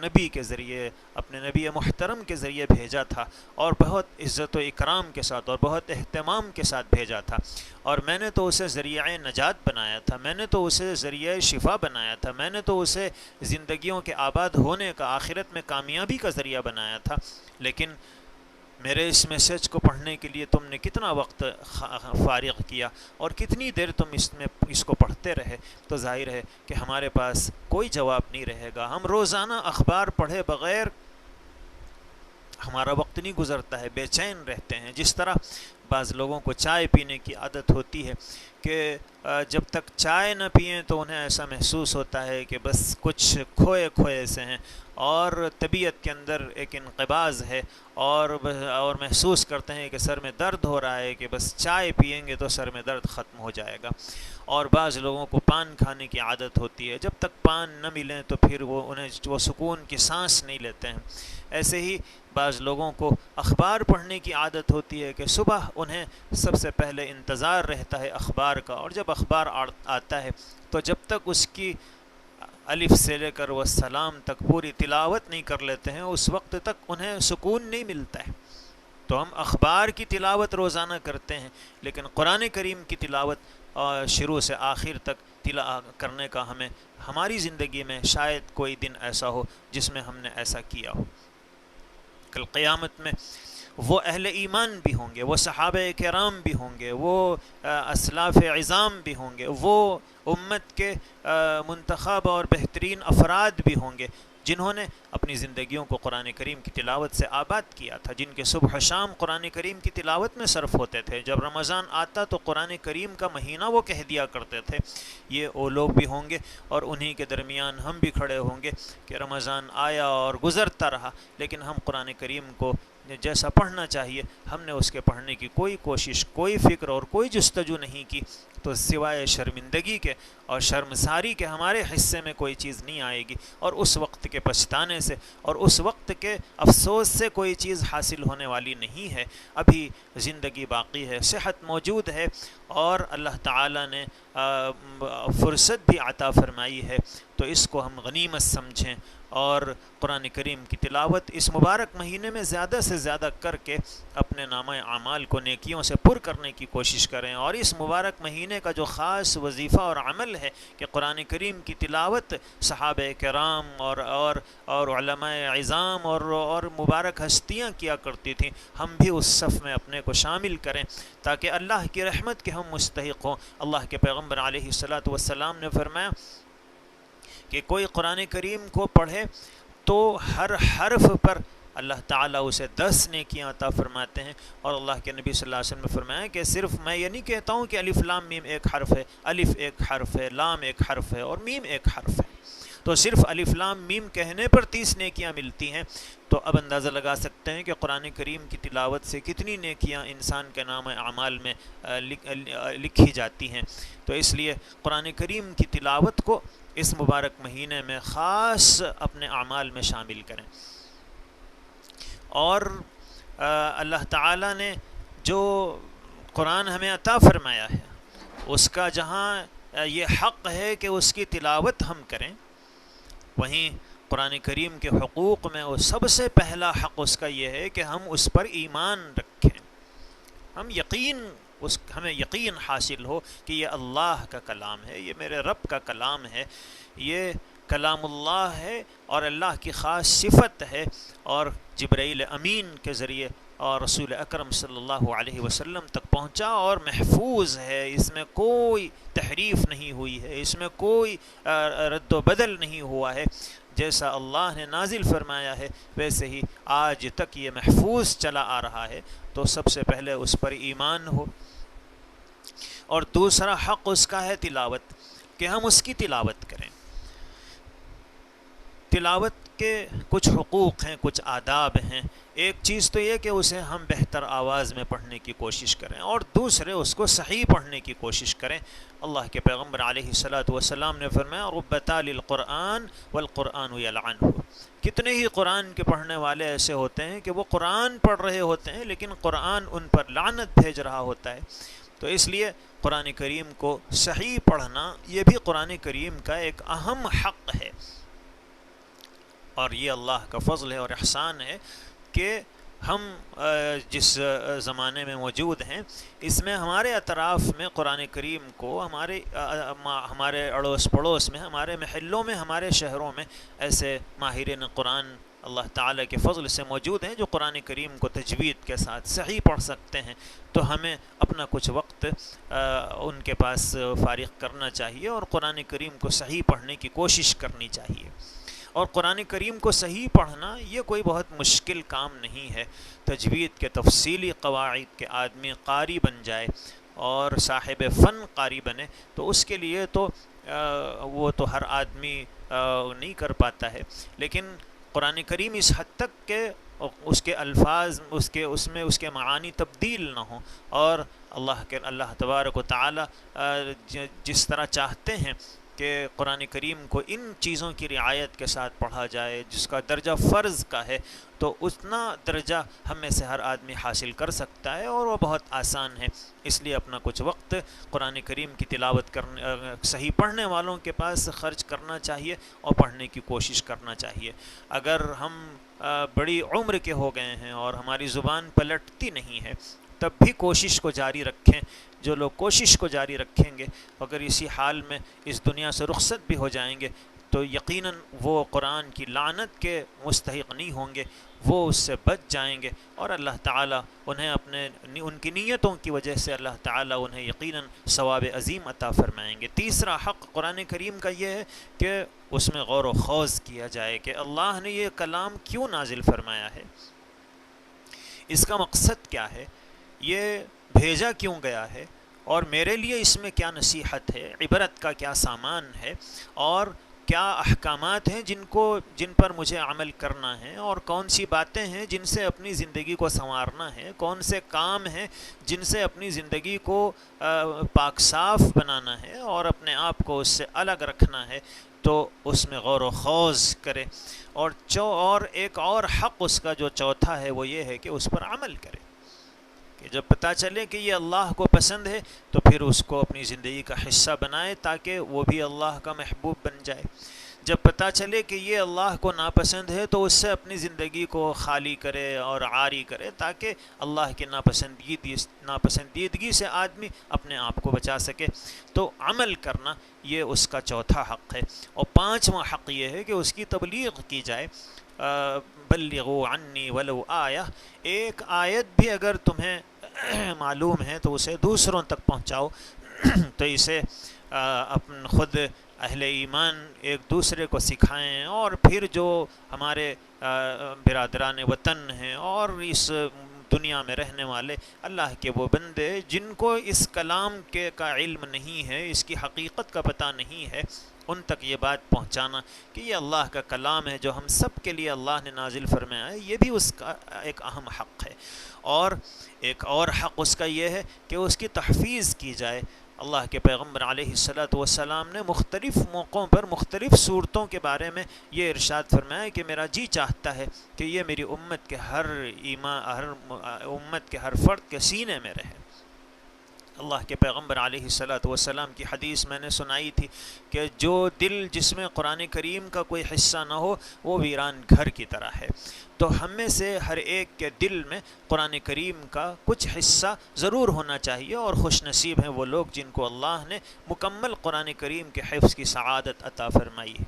نبی کے ذریعے، اپنے نبی محترم کے ذریعے بھیجا تھا، اور بہت عزت و اکرام کے ساتھ اور بہت اہتمام کے ساتھ بھیجا تھا، اور میں نے تو اسے ذریعہ نجات بنایا تھا، میں نے تو اسے ذریعہ شفا بنایا تھا، میں نے تو اسے زندگیوں کے آباد ہونے کا، آخرت میں کامیابی کا ذریعہ بنایا تھا، لیکن میرے اس میسیج کو پڑھنے کے لیے تم نے کتنا وقت فارغ کیا اور کتنی دیر تم اس کو پڑھتے رہے؟ تو ظاہر ہے کہ ہمارے پاس کوئی جواب نہیں رہے گا۔ ہم روزانہ اخبار پڑھے بغیر ہمارا وقت نہیں گزرتا ہے، بے چین رہتے ہیں۔ جس طرح بعض لوگوں کو چائے پینے کی عادت ہوتی ہے کہ جب تک چائے نہ پئیں تو انہیں ایسا محسوس ہوتا ہے کہ بس کچھ کھوئے سے ہیں، اور طبیعت کے اندر ایک انقباض ہے، اور محسوس کرتے ہیں کہ سر میں درد ہو رہا ہے، کہ بس چائے پئیں گے تو سر میں درد ختم ہو جائے گا۔ اور بعض لوگوں کو پان کھانے کی عادت ہوتی ہے، جب تک پان نہ ملیں تو پھر وہ سکون کی سانس نہیں لیتے ہیں۔ ایسے ہی بعض لوگوں کو اخبار پڑھنے کی عادت ہوتی ہے کہ صبح انہیں سب سے پہلے انتظار رہتا ہے اخبار کا، اور جب اخبار آتا ہے تو جب تک اس کی الف سے لے کر والسلام تک پوری تلاوت نہیں کر لیتے ہیں، اس وقت تک انہیں سکون نہیں ملتا ہے۔ تو ہم اخبار کی تلاوت روزانہ کرتے ہیں، لیکن قرآن کریم کی تلاوت شروع سے آخر تک کرنے کا ہماری زندگی میں شاید کوئی دن ایسا ہو جس میں ہم نے ایسا کیا ہو۔ کل قیامت میں وہ اہل ایمان بھی ہوں گے، وہ صحابہ کرام بھی ہوں گے، وہ اسلاف عظام بھی ہوں گے، وہ امت کے منتخب اور بہترین افراد بھی ہوں گے جنہوں نے اپنی زندگیوں کو قرآن کریم کی تلاوت سے آباد کیا تھا، جن کے صبح و شام قرآن کریم کی تلاوت میں صرف ہوتے تھے۔ جب رمضان آتا تو قرآن کریم کا مہینہ وہ کہہ دیا کرتے تھے۔ یہ وہ لوگ بھی ہوں گے، اور انہی کے درمیان ہم بھی کھڑے ہوں گے کہ رمضان آیا اور گزرتا رہا، لیکن ہم قرآن کریم کو جیسا پڑھنا چاہیے ہم نے اس کے پڑھنے کی کوئی کوشش، کوئی فکر اور کوئی جستجو نہیں کی، تو سوائے شرمندگی کے اور شرمساری کے ہمارے حصے میں کوئی چیز نہیں آئے گی، اور اس وقت کے پچھتانے سے اور اس وقت کے افسوس سے کوئی چیز حاصل ہونے والی نہیں ہے۔ ابھی زندگی باقی ہے، صحت موجود ہے، اور اللہ تعالیٰ نے فرصت بھی عطا فرمائی ہے، تو اس کو ہم غنیمت سمجھیں، اور قرآن کریم کی تلاوت اس مبارک مہینے میں زیادہ سے زیادہ کر کے اپنے نامہ اعمال کو نیکیوں سے پر کرنے کی کوشش کریں۔ اور اس مبارک مہینے کا جو خاص وظیفہ اور عمل ہے کہ قرآن کریم کی تلاوت صحابہ کرام اور علماء عظام اور مبارک ہستیاں کیا کرتی تھیں، ہم بھی اس صف میں اپنے کو شامل کریں تاکہ اللہ کی رحمت کے ہم مستحق ہوں۔ اللہ کے پیغمبر علیہ الصلاۃ والسلام نے فرمایا کہ کوئی قرآن کریم کو پڑھے تو ہر حرف پر اللہ تعالیٰ اسے 10 نیکیاں عطا فرماتے ہیں، اور اللہ کے نبی صلی اللہ علیہ وسلم نے فرمایا کہ صرف میں یہ نہیں کہتا ہوں کہ الف لام میم ایک حرف ہے، الف ایک حرف ہے، لام ایک حرف ہے اور میم ایک حرف ہے، تو صرف الف لام میم کہنے پر 30 نیکیاں ملتی ہیں۔ تو اب اندازہ لگا سکتے ہیں کہ قرآن کریم کی تلاوت سے کتنی نیکیاں انسان کے نام اعمال میں لکھی جاتی ہیں۔ تو اس لیے قرآن کریم کی تلاوت کو اس مبارک مہینے میں خاص اپنے اعمال میں شامل کریں، اور اللہ تعالیٰ نے جو قرآن ہمیں عطا فرمایا ہے اس کا جہاں یہ حق ہے کہ اس کی تلاوت ہم کریں، وہیں قرآن کریم کے حقوق میں وہ سب سے پہلا حق اس کا یہ ہے کہ ہم اس پر ایمان رکھیں، ہمیں یقین حاصل ہو کہ یہ اللہ کا کلام ہے، یہ میرے رب کا کلام ہے، یہ کلام اللہ ہے، اور اللہ کی خاص صفت ہے، اور جبرائیل امین کے ذریعے اور رسول اکرم صلی اللہ علیہ وسلم تک پہنچا اور محفوظ ہے، اس میں کوئی تحریف نہیں ہوئی ہے، اس میں کوئی رد و بدل نہیں ہوا ہے، جیسا اللہ نے نازل فرمایا ہے ویسے ہی آج تک یہ محفوظ چلا آ رہا ہے۔ تو سب سے پہلے اس پر ایمان ہو، اور دوسرا حق اس کا ہے تلاوت، کہ ہم اس کی تلاوت کریں۔ تلاوت کے کچھ حقوق ہیں، کچھ آداب ہیں. ایک چیز تو یہ کہ اسے ہم بہتر آواز میں پڑھنے کی کوشش کریں، اور دوسرے اس کو صحیح پڑھنے کی کوشش کریں. اللہ کے پیغمبر علیہ الصلاۃ والسلام نے فرمایا رب تال القرآن والقرآن یلعنہ. کتنے ہی قرآن کے پڑھنے والے ایسے ہوتے ہیں کہ وہ قرآن پڑھ رہے ہوتے ہیں لیکن قرآن ان پر لعنت بھیج رہا ہوتا ہے. تو اس لیے قرآن کریم کو صحیح پڑھنا یہ بھی قرآن کریم کا ایک اہم حق ہے، اور یہ اللہ کا فضل ہے اور احسان ہے کہ ہم جس زمانے میں موجود ہیں اس میں ہمارے اطراف میں قرآن کریم کو ہمارے اڑوس پڑوس میں، ہمارے محلوں میں، ہمارے شہروں میں ایسے ماہرین قرآن اللہ تعالیٰ کے فضل سے موجود ہیں جو قرآن کریم کو تجوید کے ساتھ صحیح پڑھ سکتے ہیں. تو ہمیں اپنا کچھ وقت ان کے پاس فارغ کرنا چاہیے اور قرآن کریم کو صحیح پڑھنے کی کوشش کرنی چاہیے. اور قرآن کریم کو صحیح پڑھنا یہ کوئی بہت مشکل کام نہیں ہے. تجوید کے تفصیلی قواعد کے آدمی قاری بن جائے اور صاحب فن قاری بنے تو اس کے لیے تو وہ تو ہر آدمی نہیں کر پاتا ہے. لیکن قرآن کریم اس حد تک کہ اس کے الفاظ اس کے معانی تبدیل نہ ہوں، اور اللہ تبارک و تعالی جس طرح چاہتے ہیں کہ قرآن کریم کو ان چیزوں کی رعایت کے ساتھ پڑھا جائے جس کا درجہ فرض کا ہے، تو اتنا درجہ ہم میں سے ہر آدمی حاصل کر سکتا ہے اور وہ بہت آسان ہے. اس لیے اپنا کچھ وقت قرآن کریم کی تلاوت کرنے، صحیح پڑھنے والوں کے پاس خرچ کرنا چاہیے اور پڑھنے کی کوشش کرنا چاہیے. اگر ہم بڑی عمر کے ہو گئے ہیں اور ہماری زبان پلٹتی نہیں ہے تب بھی کوشش کو جاری رکھیں. جو لوگ کوشش کو جاری رکھیں گے اگر اسی حال میں اس دنیا سے رخصت بھی ہو جائیں گے تو یقیناً وہ قرآن کی لعنت کے مستحق نہیں ہوں گے، وہ اس سے بچ جائیں گے، اور اللہ تعالیٰ انہیں ان کی نیتوں کی وجہ سے اللہ تعالیٰ انہیں یقیناً ثواب عظیم عطا فرمائیں گے. تیسرا حق قرآن کریم کا یہ ہے کہ اس میں غور و خوض کیا جائے کہ اللہ نے یہ کلام کیوں نازل فرمایا ہے، اس کا مقصد کیا ہے، یہ بھیجا کیوں گیا ہے، اور میرے لیے اس میں کیا نصیحت ہے، عبرت کا کیا سامان ہے، اور کیا احکامات ہیں جن پر مجھے عمل کرنا ہے، اور کون سی باتیں ہیں جن سے اپنی زندگی کو سنوارنا ہے، کون سے کام ہیں جن سے اپنی زندگی کو پاک صاف بنانا ہے اور اپنے آپ کو اس سے الگ رکھنا ہے. تو اس میں غور و خوض کرے. اور ایک اور حق اس کا جو چوتھا ہے وہ یہ ہے کہ اس پر عمل کرے، کہ جب پتہ چلے کہ یہ اللہ کو پسند ہے تو پھر اس کو اپنی زندگی کا حصہ بنائے تاکہ وہ بھی اللہ کا محبوب بن جائے. جب پتہ چلے کہ یہ اللہ کو ناپسند ہے تو اس سے اپنی زندگی کو خالی کرے اور عاری کرے تاکہ اللہ کی ناپسندیدگی سے آدمی اپنے آپ کو بچا سکے. تو عمل کرنا یہ اس کا چوتھا حق ہے. اور پانچواں حق یہ ہے کہ اس کی تبلیغ کی جائے. بلغوا عنی ولو آیہ، ایک آیت بھی اگر تمہیں معلوم ہے تو اسے دوسروں تک پہنچاؤ. تو اسے خود اہل ایمان ایک دوسرے کو سکھائیں، اور پھر جو ہمارے برادران وطن ہیں اور اس دنیا میں رہنے والے اللہ کے وہ بندے جن کو اس کلام کا علم نہیں ہے، اس کی حقیقت کا پتہ نہیں ہے، ان تک یہ بات پہنچانا کہ یہ اللہ کا کلام ہے جو ہم سب کے لیے اللہ نے نازل فرمایا ہے. یہ بھی اس کا ایک اہم حق ہے. اور ایک اور حق اس کا یہ ہے کہ اس کی تحفیظ کی جائے. اللہ کے پیغمبر علیہ الصلاۃ والسلام نے مختلف موقعوں پر مختلف صورتوں کے بارے میں یہ ارشاد فرمایا کہ میرا جی چاہتا ہے کہ یہ میری امت کے ہر فرد کے سینے میں رہے. اللہ کے پیغمبر علیہ الصلاۃ والسلام کی حدیث میں نے سنائی تھی کہ جو دل جس میں قرآن کریم کا کوئی حصہ نہ ہو وہ ویران گھر کی طرح ہے. تو ہم میں سے ہر ایک کے دل میں قرآن کریم کا کچھ حصہ ضرور ہونا چاہیے، اور خوش نصیب ہیں وہ لوگ جن کو اللہ نے مکمل قرآن کریم کے حفظ کی سعادت عطا فرمائی ہے.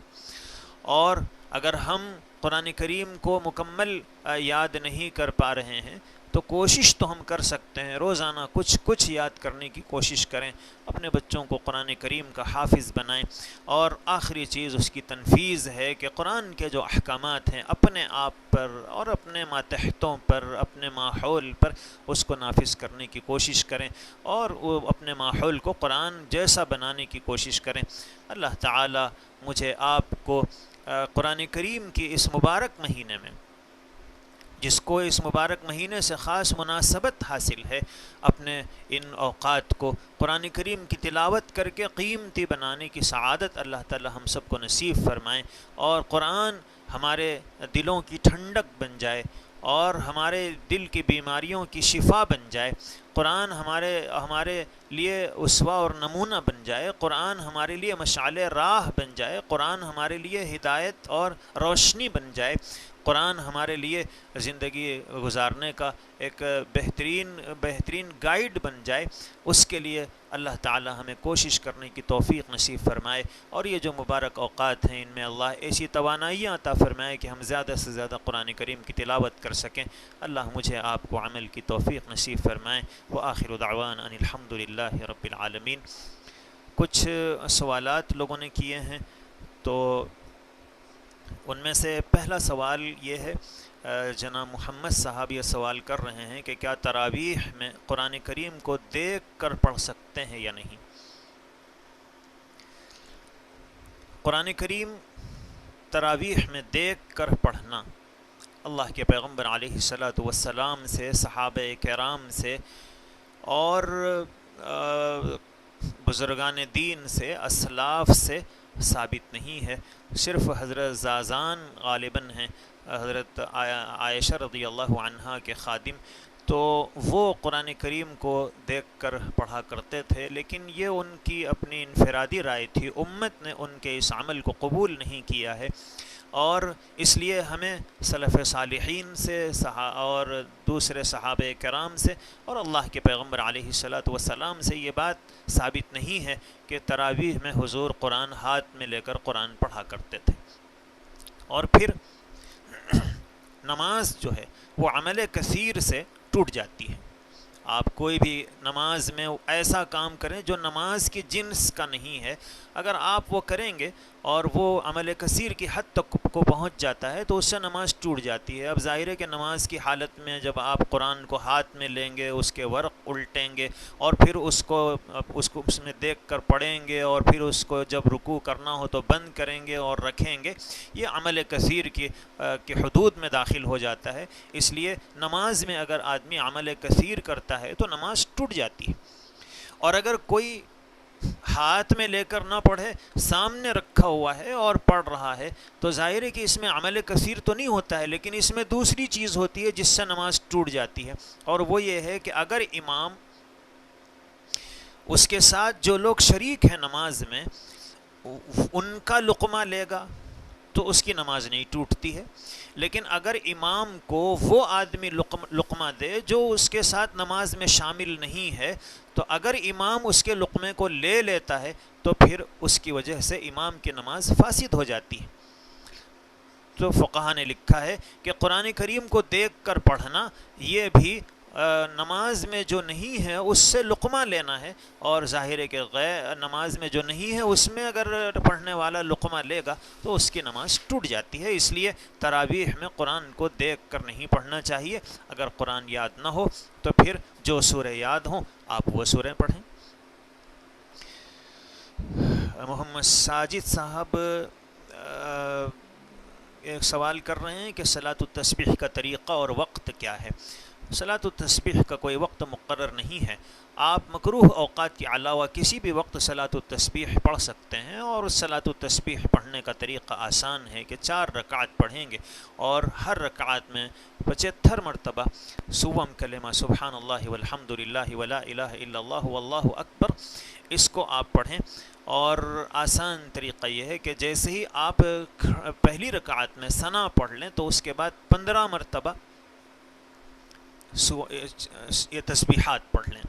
اور اگر ہم قرآن کریم کو مکمل یاد نہیں کر پا رہے ہیں تو کوشش تو ہم کر سکتے ہیں، روزانہ کچھ یاد کرنے کی کوشش کریں، اپنے بچوں کو قرآن کریم کا حافظ بنائیں. اور آخری چیز اس کی تنفیذ ہے کہ قرآن کے جو احکامات ہیں اپنے آپ پر اور اپنے ماتحتوں پر، اپنے ماحول پر اس کو نافذ کرنے کی کوشش کریں، اور وہ اپنے ماحول کو قرآن جیسا بنانے کی کوشش کریں. اللہ تعالی مجھے آپ کو قرآن کریم کی اس مبارک مہینے میں، جس کو اس مبارک مہینے سے خاص مناسبت حاصل ہے، اپنے ان اوقات کو قرآن کریم کی تلاوت کر کے قیمتی بنانے کی سعادت اللہ تعالی ہم سب کو نصیب فرمائیں، اور قرآن ہمارے دلوں کی ٹھنڈک بن جائے اور ہمارے دل کی بیماریوں کی شفا بن جائے، قرآن ہمارے لیے اسوہ اور نمونہ بن جائے، قرآن ہمارے لیے مشعل راہ بن جائے، قرآن ہمارے لیے ہدایت اور روشنی بن جائے، قرآن ہمارے لیے زندگی گزارنے کا ایک بہترین گائیڈ بن جائے۔ اس کے لیے اللہ تعالی ہمیں کوشش کرنے کی توفیق نصیب فرمائے، اور یہ جو مبارک اوقات ہیں ان میں اللہ ایسی توانائیاں عطا فرمائے کہ ہم زیادہ سے زیادہ قرآن کریم کی تلاوت کر سکیں۔ اللہ مجھے آپ کو عمل کی توفیق نصیب فرمائے۔ وآخر دعوانا ان الحمد للہ رب العالمین۔ کچھ سوالات لوگوں نے کیے ہیں، تو ان میں سے پہلا سوال یہ ہے، جناب محمد صاحب یہ سوال کر رہے ہیں کہ کیا تراویح میں قرآن کریم کو دیکھ کر پڑھ سکتے ہیں یا نہیں؟ قرآن کریم تراویح میں دیکھ کر پڑھنا اللہ کے پیغمبر علیہ الصلاۃ والسلام سے، صحابہ کرام سے اور بزرگان دین سے، اسلاف سے ثابت نہیں ہے۔ صرف حضرت زازان غالباً ہیں، حضرت عائشہ رضی اللہ عنہا کے خادم، تو وہ قرآن کریم کو دیکھ کر پڑھا کرتے تھے، لیکن یہ ان کی اپنی انفرادی رائے تھی، امت نے ان کے اس عمل کو قبول نہیں کیا ہے، اور اس لیے ہمیں سلف صالحین سے اور دوسرے صحابہ کرام سے اور اللہ کے پیغمبر علیہ الصلاۃ والسلام سے یہ بات ثابت نہیں ہے کہ تراویح میں حضور قرآن ہاتھ میں لے کر قرآن پڑھا کرتے تھے۔ اور پھر نماز جو ہے وہ عمل کثیر سے ٹوٹ جاتی ہے۔ آپ کوئی بھی نماز میں ایسا کام کریں جو نماز کی جنس کا نہیں ہے، اگر آپ وہ کریں گے اور وہ عمل کثیر کی حد تک کو پہنچ جاتا ہے تو اس سے نماز ٹوٹ جاتی ہے۔ اب ظاہر ہے کہ نماز کی حالت میں جب آپ قرآن کو ہاتھ میں لیں گے، اس کے ورق الٹیں گے اور پھر اس کو اس میں دیکھ کر پڑھیں گے، اور پھر اس کو جب رکوع کرنا ہو تو بند کریں گے اور رکھیں گے، یہ عمل کثیر کی حدود میں داخل ہو جاتا ہے۔ اس لیے نماز میں اگر آدمی عمل کثیر کرتا ہے تو نماز ٹوٹ جاتی ہے۔ اور اگر کوئی ہاتھ میں لے کر نہ پڑھے، سامنے رکھا ہوا ہے اور پڑھ رہا ہے، تو ظاہر ہے کہ اس میں عمل کثیر تو نہیں ہوتا ہے، لیکن اس میں دوسری چیز ہوتی ہے جس سے نماز ٹوٹ جاتی ہے، اور وہ یہ ہے کہ اگر امام اس کے ساتھ جو لوگ شریک ہیں نماز میں ان کا لقمہ لے گا تو اس کی نماز نہیں ٹوٹتی ہے، لیکن اگر امام کو وہ آدمی لقمہ دے جو اس کے ساتھ نماز میں شامل نہیں ہے، تو اگر امام اس کے لقمے کو لے لیتا ہے تو پھر اس کی وجہ سے امام کی نماز فاسد ہو جاتی ہے۔ تو فقہا نے لکھا ہے کہ قرآن کریم کو دیکھ کر پڑھنا یہ بھی نماز میں جو نہیں ہے اس سے لقمہ لینا ہے، اور ظاہر ہے کہ غیر نماز میں جو نہیں ہے اس میں اگر پڑھنے والا لقمہ لے گا تو اس کی نماز ٹوٹ جاتی ہے۔ اس لیے تراویح میں قرآن کو دیکھ کر نہیں پڑھنا چاہیے۔ اگر قرآن یاد نہ ہو تو پھر جو سورہ یاد ہوں آپ وہ سورہ پڑھیں۔ محمد ساجد صاحب ایک سوال کر رہے ہیں کہ صلاۃ التسبیح کا طریقہ اور وقت کیا ہے؟ صلاۃ التسبیح کا کوئی وقت مقرر نہیں ہے، آپ مکروہ اوقات کے علاوہ کسی بھی وقت صلاۃ التسبیح پڑھ سکتے ہیں، اور صلاۃ التسبیح پڑھنے کا طریقہ آسان ہے کہ 4 رکعت پڑھیں گے اور ہر رکعت میں 75 مرتبہ سوم کلمہ سبحان اللہ والحمد للہ ولا الہ الا اللہ واللہ اکبر اس کو آپ پڑھیں۔ اور آسان طریقہ یہ ہے کہ جیسے ہی آپ پہلی رکعت میں ثنا پڑھ لیں تو اس کے بعد 15 مرتبہ یہ تسبیحات پڑھ لیں،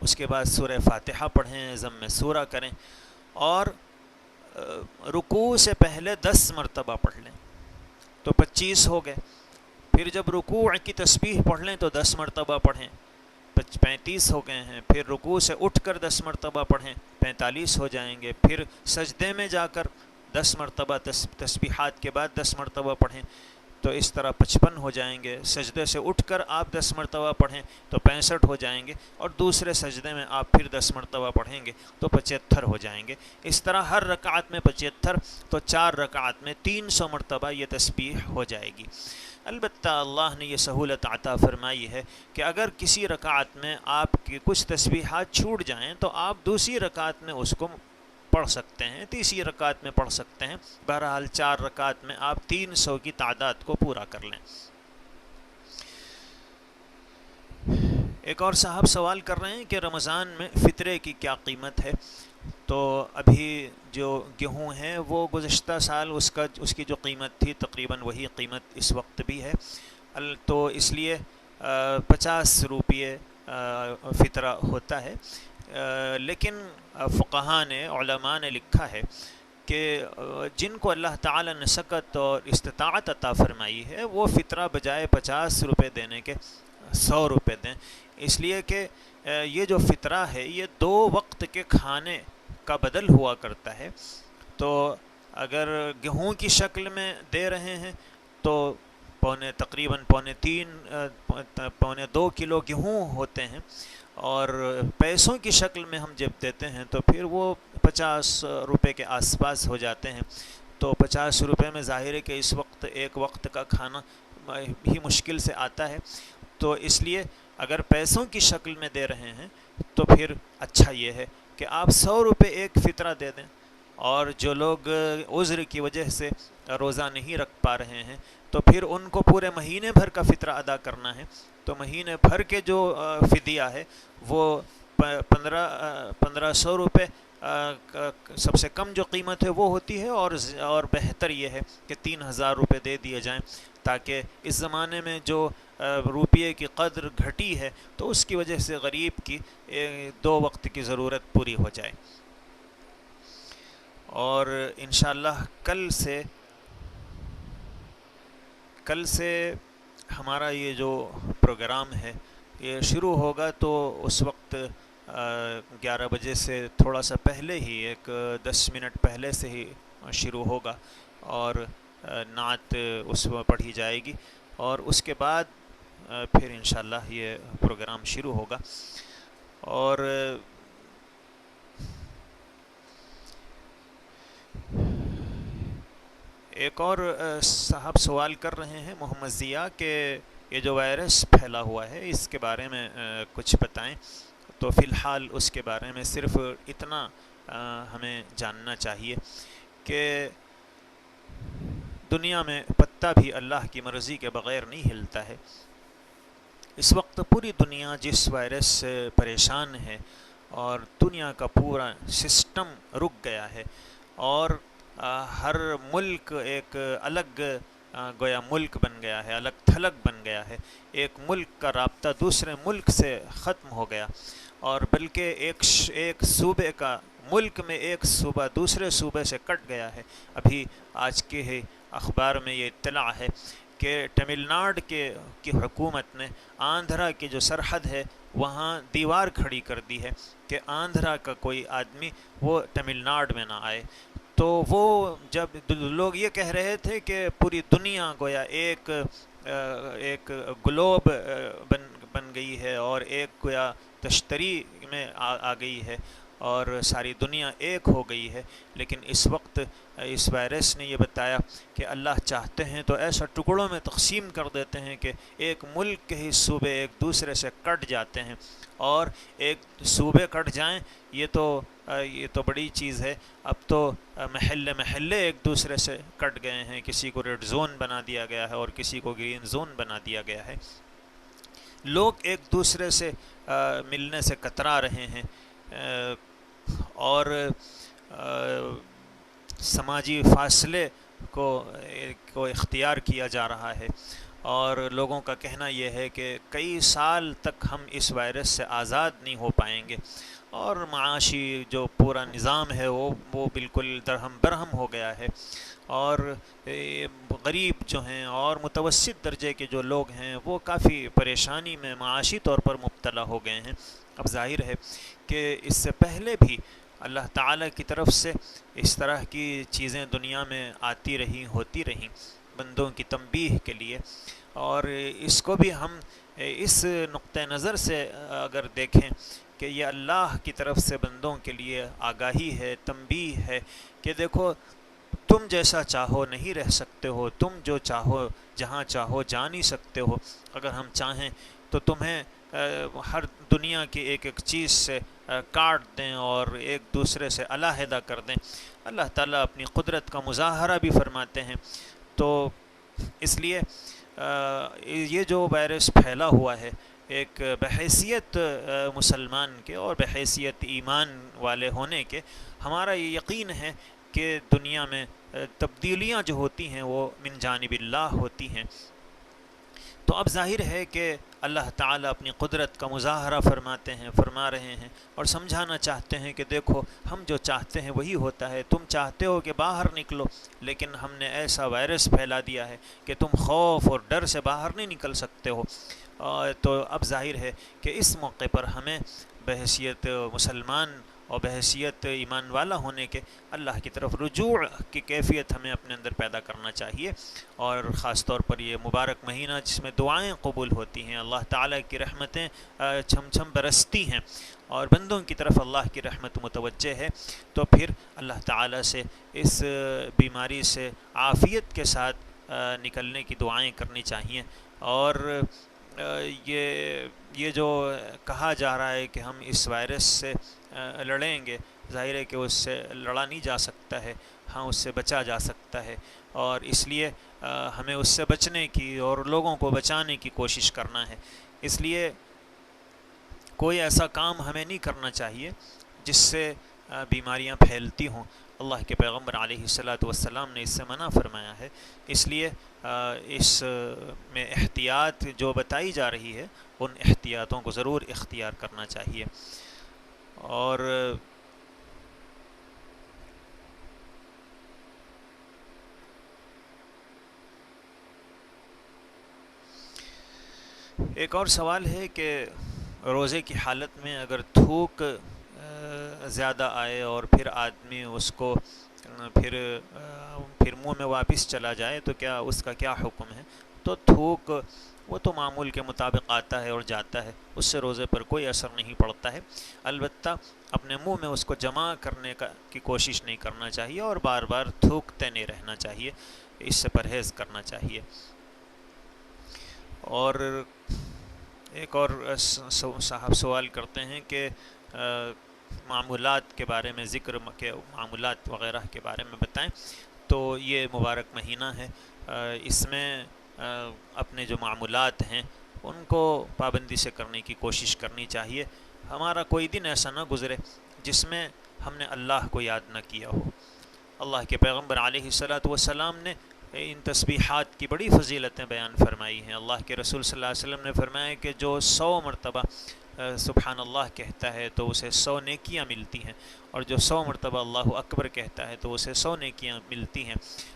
اس کے بعد سورہ فاتحہ پڑھیں، ضم سورہ کریں، اور رکوع سے پہلے 10 مرتبہ پڑھ لیں تو 25 ہو گئے، پھر جب رکوع کی تسبیح پڑھ لیں تو 10 مرتبہ پڑھیں، 35 ہو گئے ہیں، پھر رکوع سے اٹھ کر 10 مرتبہ پڑھیں، 45 ہو جائیں گے، پھر سجدے میں جا کر 10 مرتبہ تسبیحات کے بعد 10 مرتبہ پڑھیں تو اس طرح 55 ہو جائیں گے. سجدے سے اٹھ کر آپ 10 مرتبہ پڑھیں تو 65 ہو جائیں گے, اور دوسرے سجدے میں آپ پھر 10 مرتبہ پڑھیں گے تو 75 ہو جائیں گے. اس طرح ہر رکعت میں 75, تو 4 رکعت میں 300 مرتبہ یہ تسبیح ہو جائے گی. البتہ اللہ نے یہ سہولت عطا فرمائی ہے کہ اگر کسی رکعت میں آپ کی کچھ تسبیحات چھوٹ جائیں تو آپ دوسری رکعت میں اس کو پڑھ سکتے ہیں, تیسری رکعت میں پڑھ سکتے ہیں. بہرحال 4 رکعت میں آپ 300 کی تعداد کو پورا کر لیں. ایک اور صاحب سوال کر رہے ہیں کہ رمضان میں فطرے کی کیا قیمت ہے. تو ابھی جو گیہوں ہیں وہ گزشتہ سال اس کی جو قیمت تھی تقریباً وہی قیمت اس وقت بھی ہے, تو اس لیے 50 روپیے فطرہ ہوتا ہے. لیکن فقہاء نے, علماء نے لکھا ہے کہ جن کو اللہ تعالیٰ نے سکت اور استطاعت عطا فرمائی ہے وہ فطرہ بجائے 50 روپے دینے کے 100 روپے دیں, اس لیے کہ یہ جو فطرہ ہے یہ 2 وقت کے کھانے کا بدل ہوا کرتا ہے. تو اگر گیہوں کی شکل میں دے رہے ہیں تو تقریباً پونے 2 کلو گیہوں ہوتے ہیں, اور پیسوں کی شکل میں ہم جب دیتے ہیں تو پھر وہ 50 روپے کے آس پاس ہو جاتے ہیں. تو 50 روپے میں ظاہر ہے کہ اس وقت ایک وقت کا کھانا ہی مشکل سے آتا ہے. تو اس لیے اگر پیسوں کی شکل میں دے رہے ہیں تو پھر اچھا یہ ہے کہ آپ 100 روپے ایک فطرہ دے دیں, اور جو لوگ عذر کی وجہ سے روزہ نہیں رکھ پا رہے ہیں تو پھر ان کو پورے مہینے بھر کا فطرہ ادا کرنا ہے. تو مہینے بھر کے جو فدیہ ہے وہ 1500 روپے سب سے کم جو قیمت ہے وہ ہوتی ہے, اور بہتر یہ ہے کہ 3000 روپے دے دیے جائیں, تاکہ اس زمانے میں جو روپیے کی قدر گھٹی ہے تو اس کی وجہ سے غریب کی 2 وقت کی ضرورت پوری ہو جائے. اور انشاءاللہ کل سے ہمارا یہ جو پروگرام ہے یہ شروع ہوگا, تو اس وقت 11 بجے سے تھوڑا سا پہلے ہی 10 منٹ پہلے سے ہی شروع ہوگا, اور نعت اس میں پڑھی جائے گی, اور اس کے بعد پھر انشاءاللہ یہ پروگرام شروع ہوگا. اور ایک اور صاحب سوال کر رہے ہیں, محمد ضیاء, کہ یہ جو وائرس پھیلا ہوا ہے اس کے بارے میں کچھ بتائیں. تو فی الحال اس کے بارے میں صرف اتنا ہمیں جاننا چاہیے کہ دنیا میں پتا بھی اللہ کی مرضی کے بغیر نہیں ہلتا ہے. اس وقت پوری دنیا جس وائرس سے پریشان ہے, اور دنیا کا پورا سسٹم رک گیا ہے, اور ہر ملک ایک الگ گویا ملک بن گیا ہے, الگ تھلگ بن گیا ہے. ایک ملک کا رابطہ دوسرے ملک سے ختم ہو گیا, اور بلکہ ایک صوبے کا ملک میں ایک صوبہ دوسرے صوبے سے کٹ گیا ہے. ابھی آج کے ہی اخبار میں یہ اطلاع ہے کہ تمل ناڈو کی حکومت نے آندھرا کی جو سرحد ہے وہاں دیوار کھڑی کر دی ہے کہ آندھرا کا کوئی آدمی وہ تمل ناڈو میں نہ آئے. تو وہ جب لوگ یہ کہہ رہے تھے کہ پوری دنیا گویا ایک گلوب بن گئی ہے, اور ایک گویا تشتری میں آ گئی ہے, اور ساری دنیا ایک ہو گئی ہے. لیکن اس وقت اس وائرس نے یہ بتایا کہ اللہ چاہتے ہیں تو ایسا ٹکڑوں میں تقسیم کر دیتے ہیں کہ ایک ملک کے ہی صوبے ایک دوسرے سے کٹ جاتے ہیں, اور ایک صوبے کٹ جائیں یہ تو بڑی چیز ہے. اب تو محلے ایک دوسرے سے کٹ گئے ہیں, کسی کو ریڈ زون بنا دیا گیا ہے اور کسی کو گرین زون بنا دیا گیا ہے. لوگ ایک دوسرے سے ملنے سے کترا رہے ہیں, اور سماجی فاصلے کو اختیار کیا جا رہا ہے, اور لوگوں کا کہنا یہ ہے کہ کئی سال تک ہم اس وائرس سے آزاد نہیں ہو پائیں گے, اور معاشی جو پورا نظام ہے وہ بالکل درہم برہم ہو گیا ہے, اور غریب جو ہیں اور متوسط درجے کے جو لوگ ہیں وہ کافی پریشانی میں معاشی طور پر مبتلا ہو گئے ہیں. اب ظاہر ہے کہ اس سے پہلے بھی اللہ تعالیٰ کی طرف سے اس طرح کی چیزیں دنیا میں آتی رہیں, ہوتی رہیں, بندوں کی تنبیہ کے لیے، اور اس کو بھی ہم اس نقطہ نظر سے اگر دیکھیں کہ یہ اللہ کی طرف سے بندوں کے لیے آگاہی ہے، تنبیہ ہے کہ دیکھو تم جیسا چاہو نہیں رہ سکتے ہو، تم جو چاہو جہاں چاہو جا نہیں سکتے ہو، اگر ہم چاہیں تو تمہیں ہر دنیا کی ایک ایک چیز سے کاٹ دیں اور ایک دوسرے سے علیحدہ کر دیں۔ اللہ تعالیٰ اپنی قدرت کا مظاہرہ بھی فرماتے ہیں۔ تو اس لیے یہ جو وائرس پھیلا ہوا ہے، ایک بحیثیت مسلمان کے اور بحیثیت ایمان والے ہونے کے ہمارا یہ یقین ہے کہ دنیا میں تبدیلیاں جو ہوتی ہیں وہ من جانب اللہ ہوتی ہیں۔ تو اب ظاہر ہے کہ اللہ تعالیٰ اپنی قدرت کا مظاہرہ فرما رہے ہیں اور سمجھانا چاہتے ہیں کہ دیکھو ہم جو چاہتے ہیں وہی ہوتا ہے، تم چاہتے ہو کہ باہر نکلو لیکن ہم نے ایسا وائرس پھیلا دیا ہے کہ تم خوف اور ڈر سے باہر نہیں نکل سکتے ہو۔ تو اب ظاہر ہے کہ اس موقع پر ہمیں بحیثیت مسلمان اور بحیثیت ایمان والا ہونے کے اللہ کی طرف رجوع کی کیفیت ہمیں اپنے اندر پیدا کرنا چاہیے، اور خاص طور پر یہ مبارک مہینہ جس میں دعائیں قبول ہوتی ہیں، اللہ تعالیٰ کی رحمتیں چھم چھم برستی ہیں اور بندوں کی طرف اللہ کی رحمت متوجہ ہے، تو پھر اللہ تعالیٰ سے اس بیماری سے عافیت کے ساتھ نکلنے کی دعائیں کرنی چاہیے۔ اور یہ جو کہا جا رہا ہے کہ ہم اس وائرس سے لڑیں گے، ظاہر ہے کہ اس سے لڑا نہیں جا سکتا ہے، ہاں اس سے بچا جا سکتا ہے، اور اس لیے ہمیں اس سے بچنے کی اور لوگوں کو بچانے کی کوشش کرنا ہے۔ اس لیے کوئی ایسا کام ہمیں نہیں کرنا چاہیے جس سے بیماریاں پھیلتی ہوں۔ اللہ کے پیغمبر علیہ السلام نے اس سے منع فرمایا ہے، اس لیے اس میں احتیاط جو بتائی جا رہی ہے ان احتیاطوں کو ضرور اختیار کرنا چاہیے۔ اور ایک اور سوال ہے کہ روزے کی حالت میں اگر تھوک زیادہ آئے اور پھر آدمی اس کو پھر منہ میں واپس چلا جائے تو کیا اس کا کیا حکم ہے؟ تو تھوک وہ تو معمول کے مطابق آتا ہے اور جاتا ہے، اس سے روزے پر کوئی اثر نہیں پڑتا ہے، البتہ اپنے منہ میں اس کو جمع کرنے کی کوشش نہیں کرنا چاہیے اور بار بار تھوکتے نہیں رہنا چاہیے، اس سے پرہیز کرنا چاہیے۔ اور ایک اور صاحب سوال کرتے ہیں کہ معمولات کے بارے میں، ذکر کے معمولات وغیرہ کے بارے میں بتائیں۔ تو یہ مبارک مہینہ ہے، اس میں اپنے جو معمولات ہیں ان کو پابندی سے کرنے کی کوشش کرنی چاہیے۔ ہمارا کوئی دن ایسا نہ گزرے جس میں ہم نے اللہ کو یاد نہ کیا ہو۔ اللہ کے پیغمبر علیہ السلام نے ان تسبیحات کی بڑی فضیلتیں بیان فرمائی ہیں۔ اللہ کے رسول صلی اللہ علیہ وسلم نے فرمایا کہ جو 100 مرتبہ سبحان اللہ کہتا ہے تو اسے 100 نیکیاں ملتی ہیں، اور جو 100 مرتبہ اللہ اکبر کہتا ہے تو اسے 100 نیکیاں ملتی ہیں۔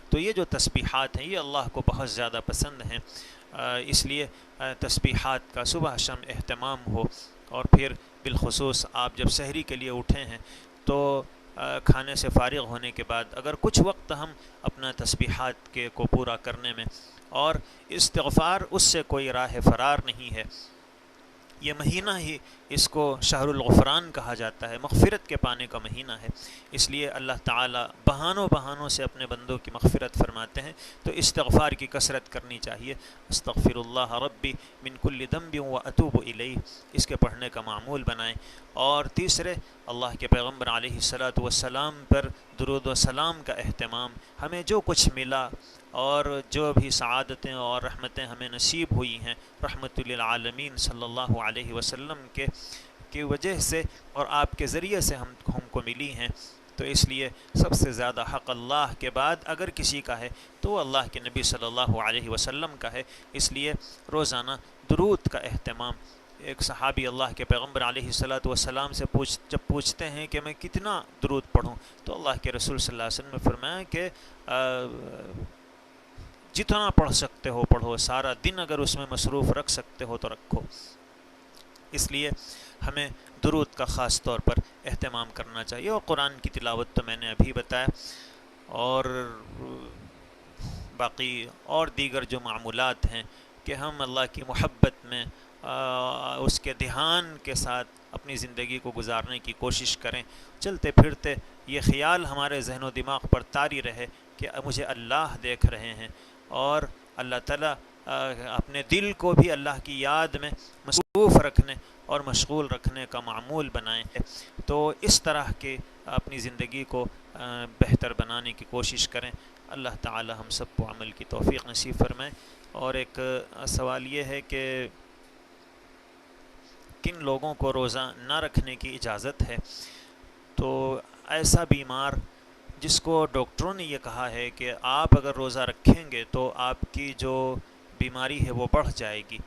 تو یہ جو تسبیحات ہیں یہ اللہ کو بہت زیادہ پسند ہیں، اس لیے تسبیحات کا صبح شام اہتمام ہو، اور پھر بالخصوص آپ جب سحری کے لیے اٹھے ہیں تو کھانے سے فارغ ہونے کے بعد اگر کچھ وقت ہم اپنا تسبیحات کو پورا کرنے میں، اور استغفار اس سے کوئی راہ فرار نہیں ہے۔ یہ مہینہ ہی اس کو شہر الغفران کہا جاتا ہے، مغفرت کے پانے کا مہینہ ہے، اس لیے اللہ تعالیٰ بہانوں سے اپنے بندوں کی مغفرت فرماتے ہیں۔ تو استغفار کی کثرت کرنی چاہیے، استغفر اللہ ربی من کل ذنب واتوب الیہ، اس کے پڑھنے کا معمول بنائیں۔ اور تیسرے، اللہ کے پیغمبر علیہ السلام پر درود و سلام کا اہتمام، ہمیں جو کچھ ملا اور جو بھی سعادتیں اور رحمتیں ہمیں نصیب ہوئی ہیں رحمت للعالمین صلی اللہ علیہ وسلم کی وجہ سے اور آپ کے ذریعے سے ہم کو ملی ہیں، تو اس لیے سب سے زیادہ حق اللہ کے بعد اگر کسی کا ہے تو وہ اللہ کے نبی صلی اللہ علیہ وسلم کا ہے، اس لیے روزانہ درود کا اہتمام۔ ایک صحابی اللہ کے پیغمبر علیہ السلام سے جب پوچھتے ہیں کہ میں کتنا درود پڑھوں، تو اللہ کے رسول صلی اللہ علیہ وسلم نے فرمایا کہ جتنا پڑھ سکتے ہو پڑھو، سارا دن اگر اس میں مصروف رکھ سکتے ہو تو رکھو۔ اس لیے ہمیں درود کا خاص طور پر اہتمام کرنا چاہیے، اور قرآن کی تلاوت تو میں نے ابھی بتایا، اور باقی اور دیگر جو معمولات ہیں کہ ہم اللہ کی محبت میں اس کے دھیان کے ساتھ اپنی زندگی کو گزارنے کی کوشش کریں. چلتے پھرتے یہ خیال ہمارے ذہن و دماغ پر طاری رہے کہ مجھے اللہ دیکھ رہے ہیں، اور اللہ تعالیٰ اپنے دل کو بھی اللہ کی یاد میں مصروف رکھنے اور مشغول رکھنے کا معمول بنائیں. تو اس طرح کے اپنی زندگی کو بہتر بنانے کی کوشش کریں. اللہ تعالی ہم سب کو عمل کی توفیق نصیب فرمائے. اور ایک سوال یہ ہے کہ کن لوگوں کو روزہ نہ رکھنے کی اجازت ہے؟ تو ایسا بیمار جس کو ڈاکٹروں نے یہ کہا ہے کہ آپ اگر روزہ رکھیں گے تو آپ کی جو بیماری ہے وہ بڑھ جائے گی،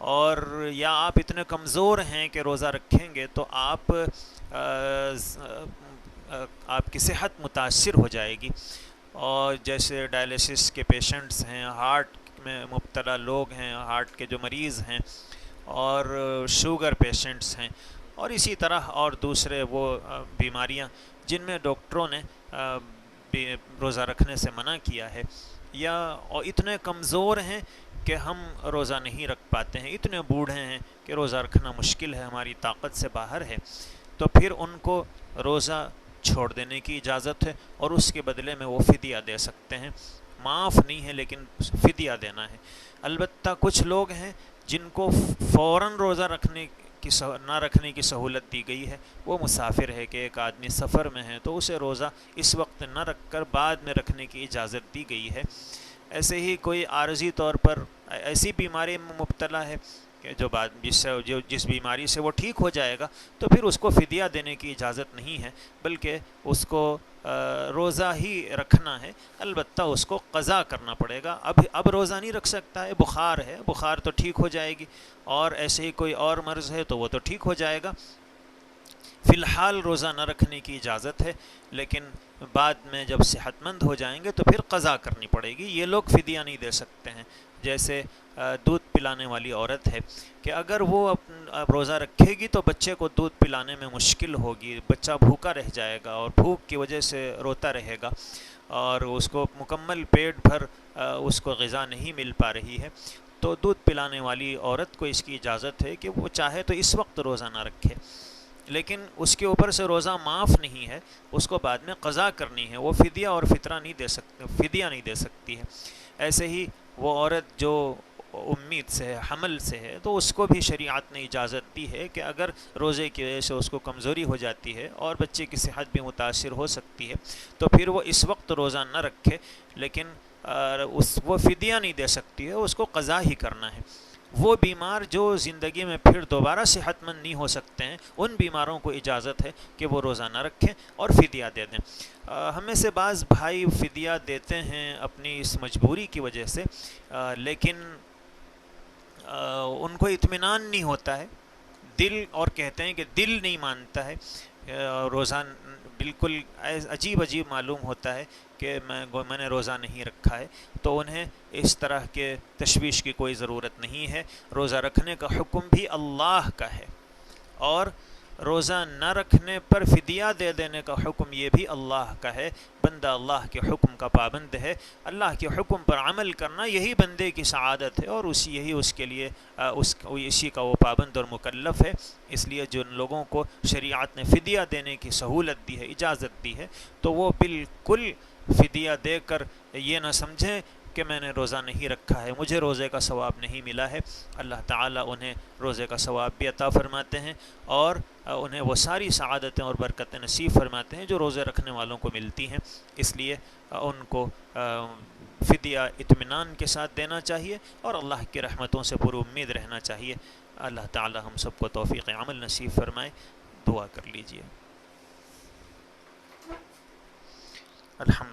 اور یا آپ اتنے کمزور ہیں کہ روزہ رکھیں گے تو آپ کی صحت متاثر ہو جائے گی. اور جیسے ڈائلیسس کے پیشنٹس ہیں، ہارٹ میں مبتلا لوگ ہیں، ہارٹ کے جو مریض ہیں، اور شوگر پیشنٹس ہیں، اور اسی طرح اور دوسرے وہ بیماریاں جن میں ڈاکٹروں نے روزہ رکھنے سے منع کیا ہے، یا اتنے کمزور ہیں کہ ہم روزہ نہیں رکھ پاتے ہیں، اتنے بوڑھے ہیں کہ روزہ رکھنا مشکل ہے، ہماری طاقت سے باہر ہے، تو پھر ان کو روزہ چھوڑ دینے کی اجازت ہے، اور اس کے بدلے میں وہ فدیہ دے سکتے ہیں. معاف نہیں ہے لیکن فدیہ دینا ہے. البتہ کچھ لوگ ہیں جن کو فوراً روزہ نہ رکھنے کی سہولت دی گئی ہے. وہ مسافر ہے کہ ایک آدمی سفر میں ہے تو اسے روزہ اس وقت نہ رکھ کر بعد میں رکھنے کی اجازت دی گئی ہے. ایسے ہی کوئی عارضی طور پر ایسی بیماری میں مبتلا ہے کہ جس بیماری سے وہ ٹھیک ہو جائے گا تو پھر اس کو فدیہ دینے کی اجازت نہیں ہے، بلکہ اس کو روزہ ہی رکھنا ہے. البتہ اس کو قضا کرنا پڑے گا. اب روزہ نہیں رکھ سکتا ہے، بخار تو ٹھیک ہو جائے گی، اور ایسے ہی کوئی اور مرض ہے تو وہ تو ٹھیک ہو جائے گا. فی الحال روزہ نہ رکھنے کی اجازت ہے، لیکن بعد میں جب صحت مند ہو جائیں گے تو پھر قضا کرنی پڑے گی. یہ لوگ فدیہ نہیں دے سکتے ہیں. جیسے دودھ پلانے والی عورت ہے کہ اگر وہ روزہ رکھے گی تو بچے کو دودھ پلانے میں مشکل ہوگی، بچہ بھوکا رہ جائے گا اور بھوک کی وجہ سے روتا رہے گا، اور اس کو مکمل پیٹ بھر اس کو غذا نہیں مل پا رہی ہے. تو دودھ پلانے والی عورت کو اس کی اجازت ہے کہ وہ چاہے تو اس وقت روزہ نہ رکھے، لیکن اس کے اوپر سے روزہ معاف نہیں ہے، اس کو بعد میں قضا کرنی ہے. وہ فدیہ اور فطرہ نہیں دے سکتے، فدیہ نہیں دے سکتی ہے. ایسے ہی وہ عورت جو امید سے ہے، حمل سے ہے، تو اس کو بھی شریعت نے اجازت دی ہے کہ اگر روزے کی وجہ سے اس کو کمزوری ہو جاتی ہے اور بچے کی صحت بھی متاثر ہو سکتی ہے تو پھر وہ اس وقت روزہ نہ رکھے، لیکن وہ فدیہ نہیں دے سکتی ہے، اس کو قضا ہی کرنا ہے. وہ بیمار جو زندگی میں پھر دوبارہ صحت مند نہیں ہو سکتے ہیں، ان بیماروں کو اجازت ہے کہ وہ روزہ نہ رکھیں اور فدیہ دے دیں. ہمیں سے بعض بھائی فدیہ دیتے ہیں اپنی اس مجبوری کی وجہ سے، لیکن ان کو اطمینان نہیں ہوتا ہے دل، اور کہتے ہیں کہ دل نہیں مانتا ہے. روزہ بالکل عجیب معلوم ہوتا ہے کہ میں نے روزہ نہیں رکھا ہے. تو انہیں اس طرح کے تشویش کی کوئی ضرورت نہیں ہے. روزہ رکھنے کا حکم بھی اللہ کا ہے، اور روزہ نہ رکھنے پر فدیہ دے دینے کا حکم یہ بھی اللہ کا ہے. بندہ اللہ کے حکم کا پابند ہے. اللہ کے حکم پر عمل کرنا یہی بندے کی سعادت ہے، اور یہی اس کے لیے اسی کا وہ پابند اور مکلف ہے. اس لیے جن لوگوں کو شریعت نے فدیہ دینے کی سہولت دی ہے، اجازت دی ہے، تو وہ بالکل فدیہ دے کر یہ نہ سمجھیں کہ میں نے روزہ نہیں رکھا ہے، مجھے روزے کا ثواب نہیں ملا ہے. اللہ تعالیٰ انہیں روزے کا ثواب بھی عطا فرماتے ہیں، اور انہیں وہ ساری سعادتیں اور برکتیں نصیب فرماتے ہیں جو روزے رکھنے والوں کو ملتی ہیں. اس لیے ان کو فدیہ اطمینان کے ساتھ دینا چاہیے، اور اللہ کی رحمتوں سے پر امید رہنا چاہیے. اللہ تعالیٰ ہم سب کو توفیق عمل نصیب فرمائے. دعا کر لیجئے. الحمد